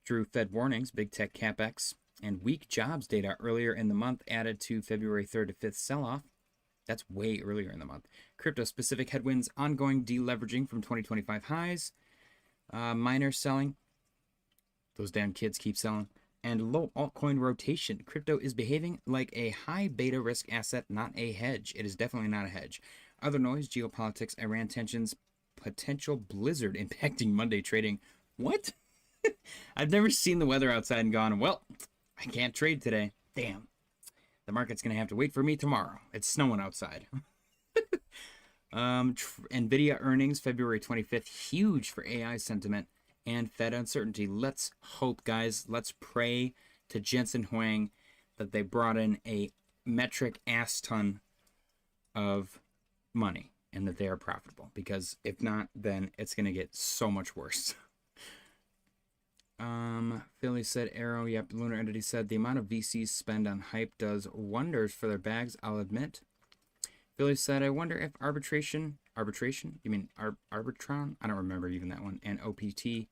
drew Fed warnings, big tech capex, and weak jobs data earlier in the month added to February 3rd to 5th sell-off. That's way earlier in the month. Crypto-specific headwinds, ongoing deleveraging from 2025 highs, miner selling. Those damn kids keep selling. And low altcoin rotation. Crypto is behaving like a high beta risk asset, not a hedge. It is definitely not a hedge. Other noise, geopolitics, Iran tensions, potential blizzard impacting Monday trading. What? I've never seen the weather outside and gone, well, I can't trade today. Damn. The market's going to have to wait for me tomorrow. It's snowing outside. NVIDIA earnings, February 25th, huge for AI sentiment and Fed uncertainty. Let's hope, guys. Let's pray to Jensen Huang that they brought in a metric ass ton of money and that they are profitable. Because if not, then it's going to get so much worse. Philly said Arrow. Yep, Lunar Entity said the amount of VCs spend on hype does wonders for their bags, I'll admit. Philly said, I wonder if arbitration? You mean Arbitron? I don't remember even that one. And OPT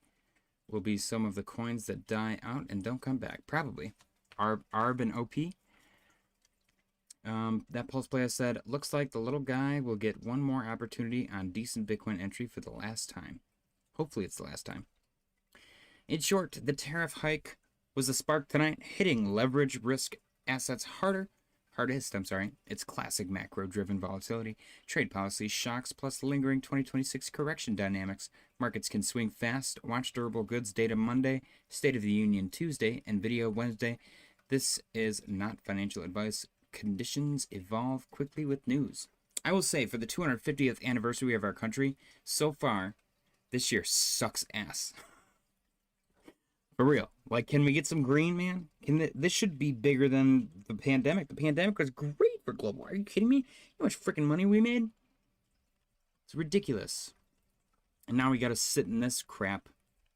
will be some of the coins that die out and don't come back. Probably. Arb and OP. That Pulse player said, looks like the little guy will get one more opportunity on decent Bitcoin entry for the last time. Hopefully it's the last time. In short, the tariff hike was the spark tonight, hitting leverage risk assets hardest. It's classic macro-driven volatility, trade policy shocks, plus lingering 2026 correction dynamics. Markets can swing fast. Watch durable goods data Monday, State of the Union Tuesday, and video Wednesday. This is not financial advice. Conditions evolve quickly with news. I will say, for the 250th anniversary of our country, so far, this year sucks ass. For real. Like, can we get some green, man? This should be bigger than the pandemic. The pandemic was great for global. Are you kidding me? You know how much freaking money we made? It's ridiculous. And now we gotta sit in this crap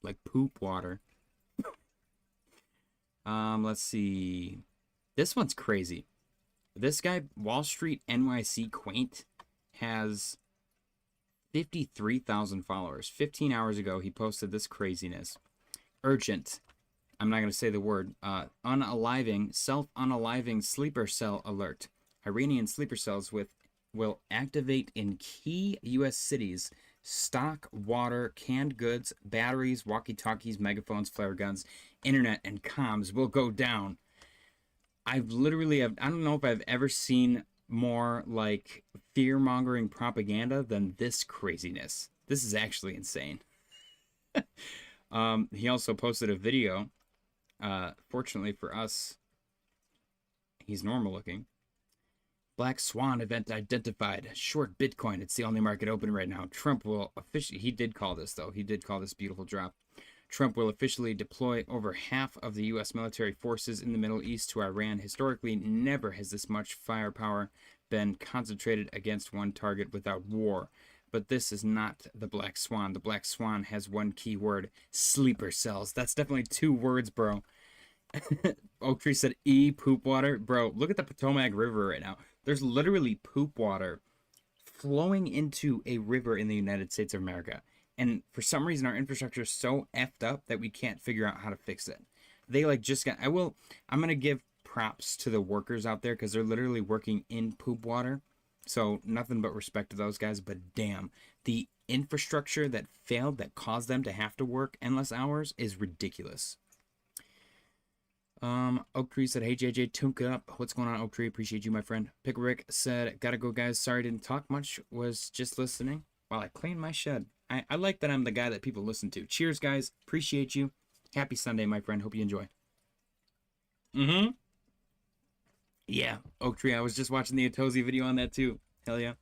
like poop water. Let's see. This one's crazy. This guy, Wall Street NYC Quaint, has 53,000 followers. 15 hours ago, he posted this craziness. Urgent. I'm not going to say the word. Self-unaliving sleeper cell alert. Iranian sleeper cells will activate in key U.S. cities. Stock, water, canned goods, batteries, walkie-talkies, megaphones, flare guns, internet, and comms will go down. I don't know if I've ever seen more like fear-mongering propaganda than this craziness. This is actually insane. He also posted a video. Fortunately for us, he's normal looking. Black Swan event identified. Short Bitcoin. It's the only market open right now. Trump will officially... He did call this, though. He did call this beautiful drop. Trump will officially deploy over half of the U.S. military forces in the Middle East to Iran. Historically, never has this much firepower been concentrated against one target without war. But this is not the Black Swan. The Black Swan has one key word. Sleeper cells. That's definitely 2 words, bro. Oak Tree said poop water. Bro, look at the Potomac River right now. There's literally poop water flowing into a river in the United States of America. And for some reason, our infrastructure is so effed up that we can't figure out how to fix it. They I'm going to give props to the workers out there because they're literally working in poop water. So nothing but respect to those guys. But damn, the infrastructure that failed, that caused them to have to work endless hours is ridiculous. Oak Tree said, hey JJ, tune up. What's going on, Oak Tree? Appreciate you, my friend. Pickrick said, gotta go, guys. Sorry, didn't talk much. Was just listening while I cleaned my shed. I like that I'm the guy that people listen to. Cheers, guys. Appreciate you. Happy Sunday, my friend. Hope you enjoy. Yeah, Oak Tree. I was just watching the Otozi video on that too. Hell yeah.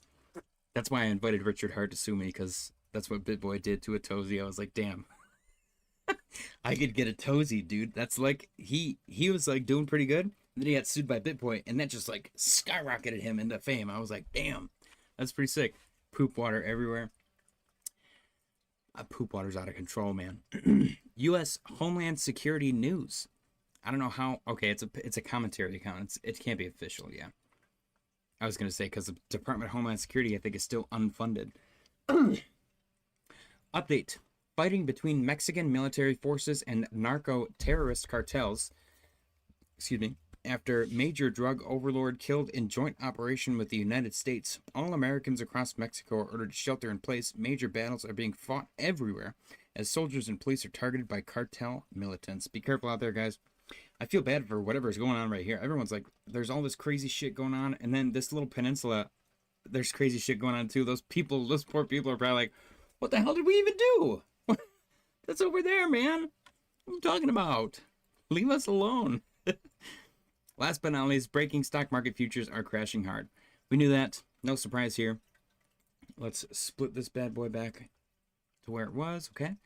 That's why I invited Richard Hart to sue me, because that's what BitBoy did to Otozi. I was like, damn. I could get Otozi, dude. That's like, he was like doing pretty good. Then he got sued by BitBoy, and that just like skyrocketed him into fame. I was like, damn. That's pretty sick. Poop water everywhere. Poop water's out of control, man. U.S. Homeland Security News. I don't know how. Okay, it's a commentary account. It can't be official, yeah. I was gonna say because the Department of Homeland Security, I think, is still unfunded. Update: fighting between Mexican military forces and narco-terrorist cartels. Excuse me. After major drug overlord killed in joint operation with the United States, all Americans across Mexico are ordered to shelter in place. Major battles are being fought everywhere as soldiers and police are targeted by cartel militants. Be careful out there, guys. I feel bad for whatever's going on right here. Everyone's like, there's all this crazy shit going on, and then this little peninsula, there's crazy shit going on too. Those poor people are probably like, what the hell did we even do? That's over there, man. What are you talking about? Leave us alone. Last but not least, breaking stock market futures are crashing hard. We knew that. No surprise here. Let's split this bad boy back to where it was. Okay.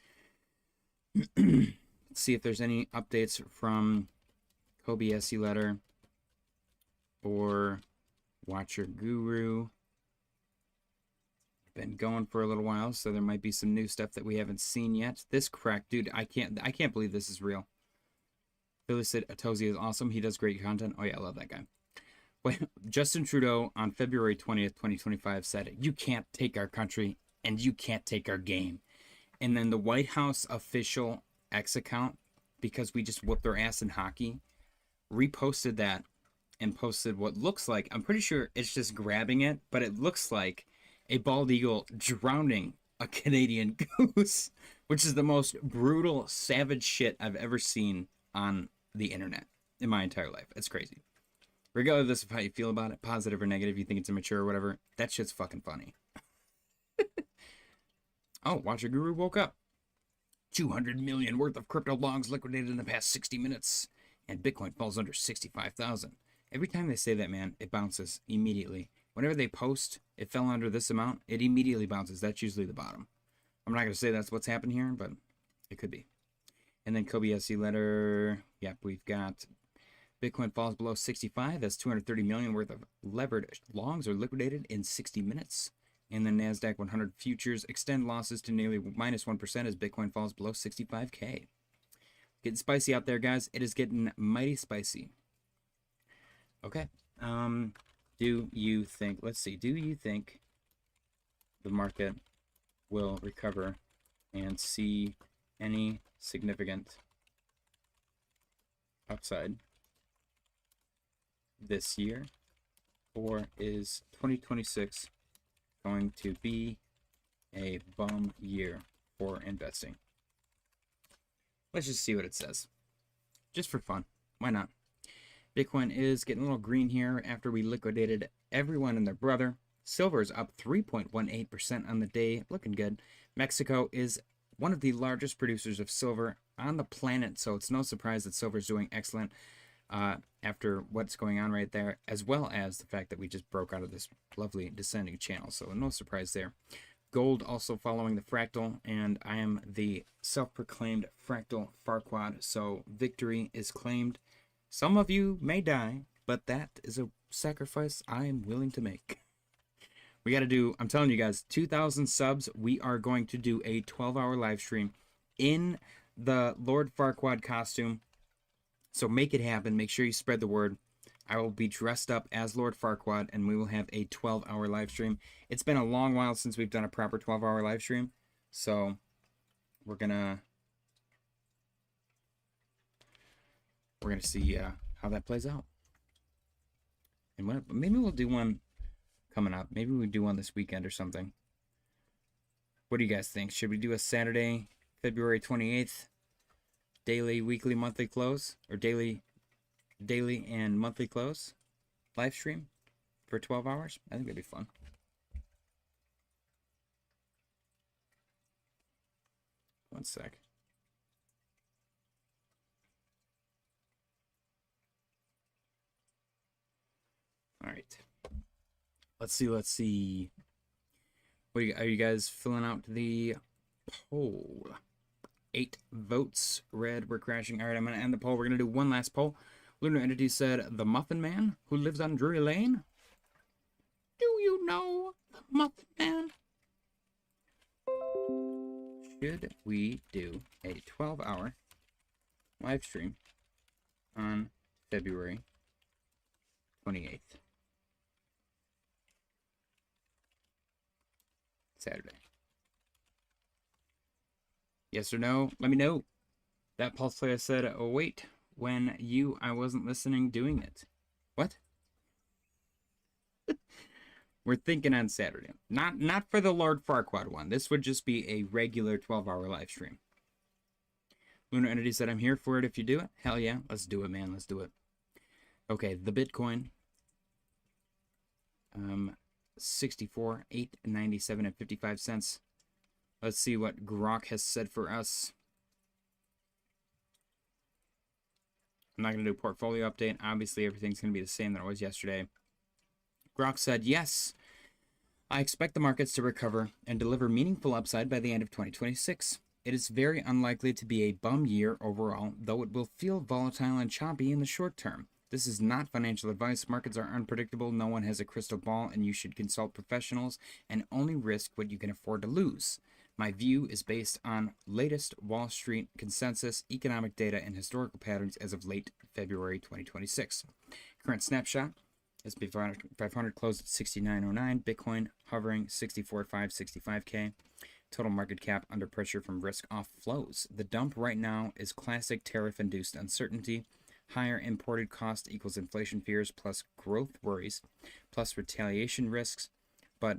Let's see if there's any updates from Kobayashi Letter or Watcher Guru. Been going for a little while, so there might be some new stuff that we haven't seen yet. This crack, dude, I can't believe this is real. Phyllis said Otozi is awesome. He does great content. Oh yeah, I love that guy. Wait, Justin Trudeau on February 20th, 2025 said, you can't take our country and you can't take our game. And then the White House official X account, because we just whooped their ass in hockey, reposted that and posted what looks like, I'm pretty sure it's just grabbing it, but it looks like a bald eagle drowning a Canadian goose, which is the most brutal, savage shit I've ever seen on the internet in my entire life. It's crazy. Regardless of how you feel about it, positive or negative, you think it's immature or whatever, that shit's fucking funny. Oh, Watcher Guru woke up. 200 million worth of crypto longs liquidated in the past 60 minutes, and Bitcoin falls under 65,000. Every time they say that, man, it bounces immediately. whenever they post, it fell under this amount, it immediately bounces. That's usually the bottom. I'm not going to say that's what's happened here, but it could be. And then Kobe SC letter. Yep, we've got Bitcoin falls below 65. That's 230 million worth of levered longs are liquidated in 60 minutes. And then Nasdaq 100 futures extend losses to nearly -1% as Bitcoin falls below 65K. Getting spicy out there, guys. It is getting mighty spicy. Okay. Do you think, let's see, do you think the market will recover and see any significant upside this year? Or is 2026 going to be a bum year for investing? Let's just see what it says. Just for fun. Why not? Bitcoin is getting a little green here after we liquidated everyone and their brother. Silver is up 3.18% on the day. Looking good. Mexico is one of the largest producers of silver on the planet, so it's no surprise that silver is doing excellent after what's going on right there, as well as the fact that we just broke out of this lovely descending channel, so no surprise there. Gold also following the fractal, and I am the self-proclaimed fractal Farquad, so victory is claimed. Some of you may die, but that is a sacrifice I am willing to make. We got to do, I'm telling you guys, 2,000 subs. We are going to do a 12-hour live stream in the Lord Farquad costume. So make it happen. Make sure you spread the word. I will be dressed up as Lord Farquad, and we will have a 12-hour live stream. It's been a long while since we've done a proper 12-hour live stream, so we're gonna see how that plays out. And maybe we'll do one coming up. Maybe we'll do one this weekend or something. What do you guys think? Should we do a Saturday, February 28th, daily, weekly, monthly close, or daily and monthly close live stream for 12 hours? I think that'd be fun. One sec. All right. Let's see. Are you guys filling out the poll? 8 votes. Red, we're crashing. All right, I'm going to end the poll. We're going to do one last poll. Lunar Entity said, the Muffin Man who lives on Drury Lane? Do you know the Muffin Man? Should we do a 12-hour live stream on February 28th? Saturday. Yes or no? Let me know. That pulse player said, oh wait, when I wasn't listening doing it. What? We're thinking on Saturday. Not for the Lord Farquaad one. This would just be a regular 12-hour live stream. Lunar Entity said, I'm here for it if you do it. Hell yeah. Let's do it, man. Let's do it. Okay, the Bitcoin. 64, 897 and 55 cents. Let's see what Grok has said for us. I'm not going to do a portfolio update. Obviously, everything's going to be the same that it was yesterday. Grok said, yes, I expect the markets to recover and deliver meaningful upside by the end of 2026. It is very unlikely to be a bum year overall, though it will feel volatile and choppy in the short term. This is not financial advice. Markets are unpredictable. No one has a crystal ball, and you should consult professionals and only risk what you can afford to lose. My view is based on latest Wall Street consensus, economic data, and historical patterns as of late February 2026. Current snapshot. S&P 500 closed at 69.09. Bitcoin hovering 64.5, 65K. Total market cap under pressure from risk-off flows. The dump right now is classic tariff-induced uncertainty. Higher imported cost equals inflation fears plus growth worries plus retaliation risks. But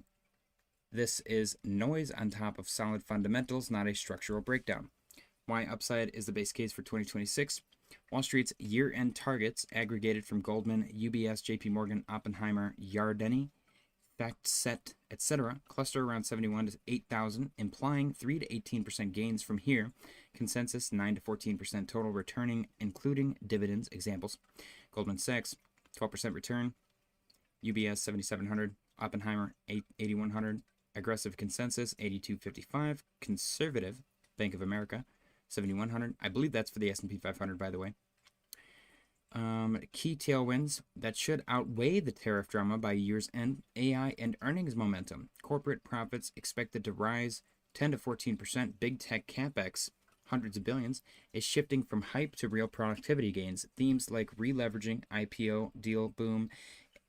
this is noise on top of solid fundamentals, not a structural breakdown. Why upside is the base case for 2026? Wall Street's year-end targets aggregated from Goldman, UBS, JP Morgan, Oppenheimer, Yardeni, FactSet, etc. cluster around 71 to 8,000, implying 3 to 18% gains from here. Consensus 9 to 14% total returning, including dividends. Examples: Goldman Sachs 12% return, UBS 7,700, Oppenheimer 8100, aggressive consensus 8255, conservative Bank of America 7100. I believe that's for the S&P 500, by the way. Key tailwinds that should outweigh the tariff drama by year's end: AI and earnings momentum. Corporate profits expected to rise 10 to 14%. Big tech capex, hundreds of billions, is shifting from hype to real productivity gains. Themes like releveraging, IPO, deal boom,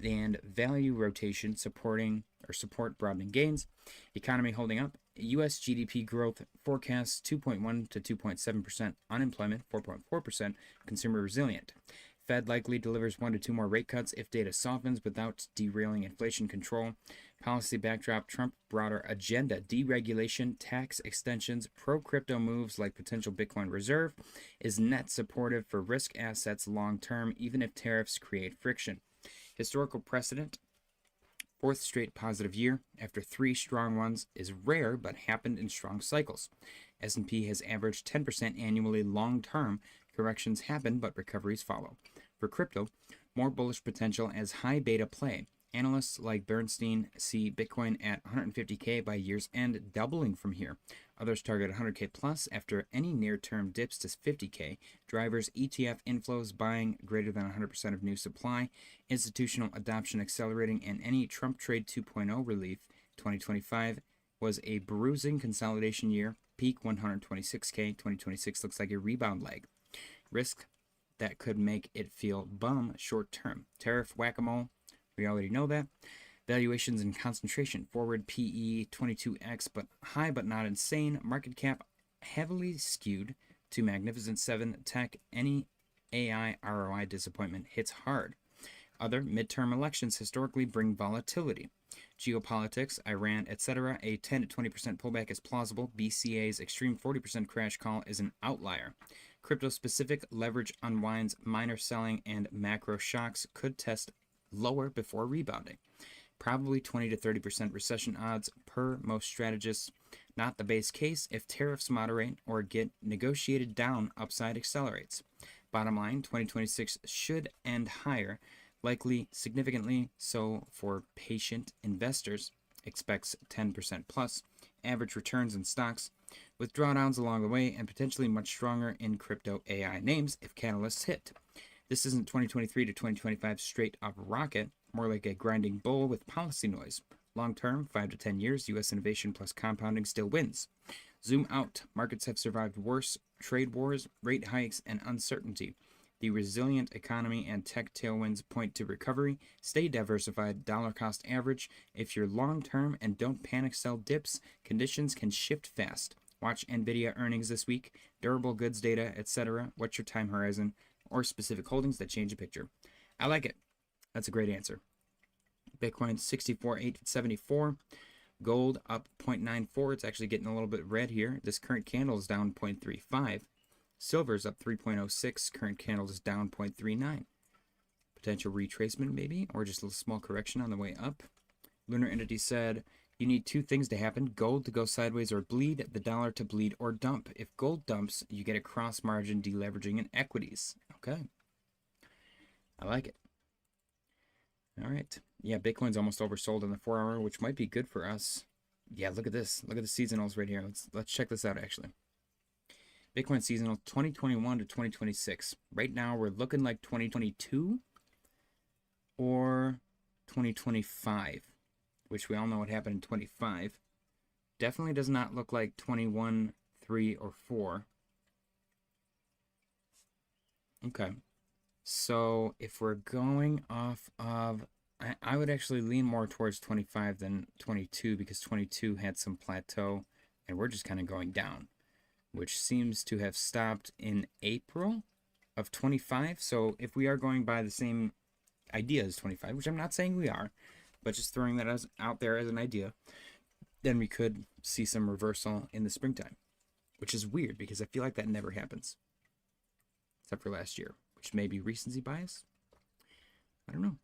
and value rotation support broadening gains. Economy holding up. U.S. GDP growth forecasts 2.1 to 2.7%. Unemployment 4.4%. Consumer resilient. Fed likely delivers 1 to 2 more rate cuts if data softens without derailing inflation control. Policy backdrop: Trump broader agenda, deregulation, tax extensions, pro-crypto moves like potential Bitcoin reserve, is net supportive for risk assets long term, even if tariffs create friction. Historical precedent: 4th straight positive year after 3 strong ones is rare but happened in strong cycles. S&P has averaged 10% annually long term. Corrections happen but recoveries follow. For crypto, more bullish potential as high beta play. Analysts like Bernstein see Bitcoin at 150K by year's end, doubling from here. Others target 100K plus after any near-term dips to 50K. Drivers: ETF inflows buying greater than 100% of new supply, institutional adoption accelerating, and any Trump trade 2.0 relief. 2025 was a bruising consolidation year. Peak 126K. 2026 looks like a rebound leg. Risk that could make it feel bum short term. Tariff whack-a-mole, we already know that. Valuations and concentration: forward PE 22x, but high but not insane. Market cap heavily skewed to Magnificent 7. Tech, any AI ROI disappointment hits hard. Other midterm elections historically bring volatility. Geopolitics, Iran, etc. A 10 to 20% pullback is plausible. BCA's extreme 40% crash call is an outlier. Crypto-specific leverage unwinds, minor selling, and macro shocks could test lower before rebounding. Probably 20 to 30% recession odds per most strategists. Not the base case. If tariffs moderate or get negotiated down, upside accelerates. Bottom line, 2026 should end higher, likely significantly so for patient investors. Expects 10% plus average returns in stocks, with drawdowns along the way and potentially much stronger in crypto AI names if catalysts hit. This isn't 2023 to 2025 straight up rocket, more like a grinding bull with policy noise. Long term, 5 to 10 years, U.S. innovation plus compounding still wins. Zoom out. Markets have survived worse trade wars, rate hikes, and uncertainty. The resilient economy and tech tailwinds point to recovery. Stay diversified. Dollar cost average. If you're long term and don't panic sell dips, conditions can shift fast. Watch NVIDIA earnings this week, durable goods data, etc. What's your time horizon, or specific holdings that change the picture? I like it. That's a great answer. Bitcoin 64,874. Gold up 0.94. It's actually getting a little bit red here. This current candle is down 0.35. Silver's up 3.06. Current candle is down 0.39. Potential retracement maybe, or just a small correction on the way up. Lunar Entity said, you need 2 things to happen: gold to go sideways or bleed, the dollar to bleed or dump. If gold dumps, you get a cross margin deleveraging in equities. Okay. I like it. All right. Yeah, Bitcoin's almost oversold in the 4-hour, which might be good for us. Yeah, look at this. Look at the seasonals right here. Let's check this out actually. Bitcoin seasonal 2021 to 2026. Right now we're looking like 2022 or 2025, which we all know what happened in 25. Definitely does not look like 21, 3, or 4. Okay. So if we're going off of, I would actually lean more towards 25 than 22, because 22 had some plateau and we're just kind of going down, which seems to have stopped in April of 25. So if we are going by the same idea as 25, which I'm not saying we are, but just throwing that out there as an idea, then we could see some reversal in the springtime, which is weird because I feel like that never happens, except for last year, which may be recency bias. I don't know.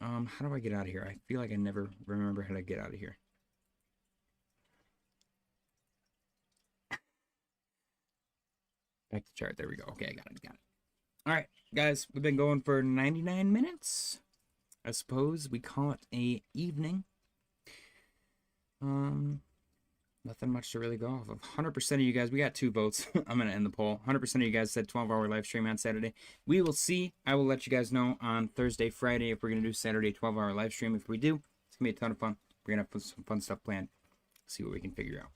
How do I get out of here? I feel like I never remember how to get out of here. Back to chart. There we go. Okay, I got it. All right, guys, we've been going for 99 minutes. I suppose we call it a evening. Nothing much to really go off of. 100% of you guys, we got 2 votes. I'm going to end the poll. 100% of you guys said 12-hour live stream on Saturday. We will see. I will let you guys know on Thursday, Friday if we're going to do Saturday 12-hour live stream. If we do, it's going to be a ton of fun. We're going to have some fun stuff planned. See what we can figure out.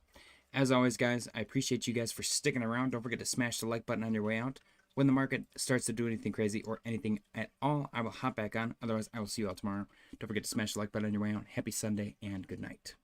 As always, guys, I appreciate you guys for sticking around. Don't forget to smash the like button on your way out. When the market starts to do anything crazy or anything at all, I will hop back on. Otherwise, I will see you all tomorrow. Don't forget to smash the like button on your way out. Happy Sunday and good night.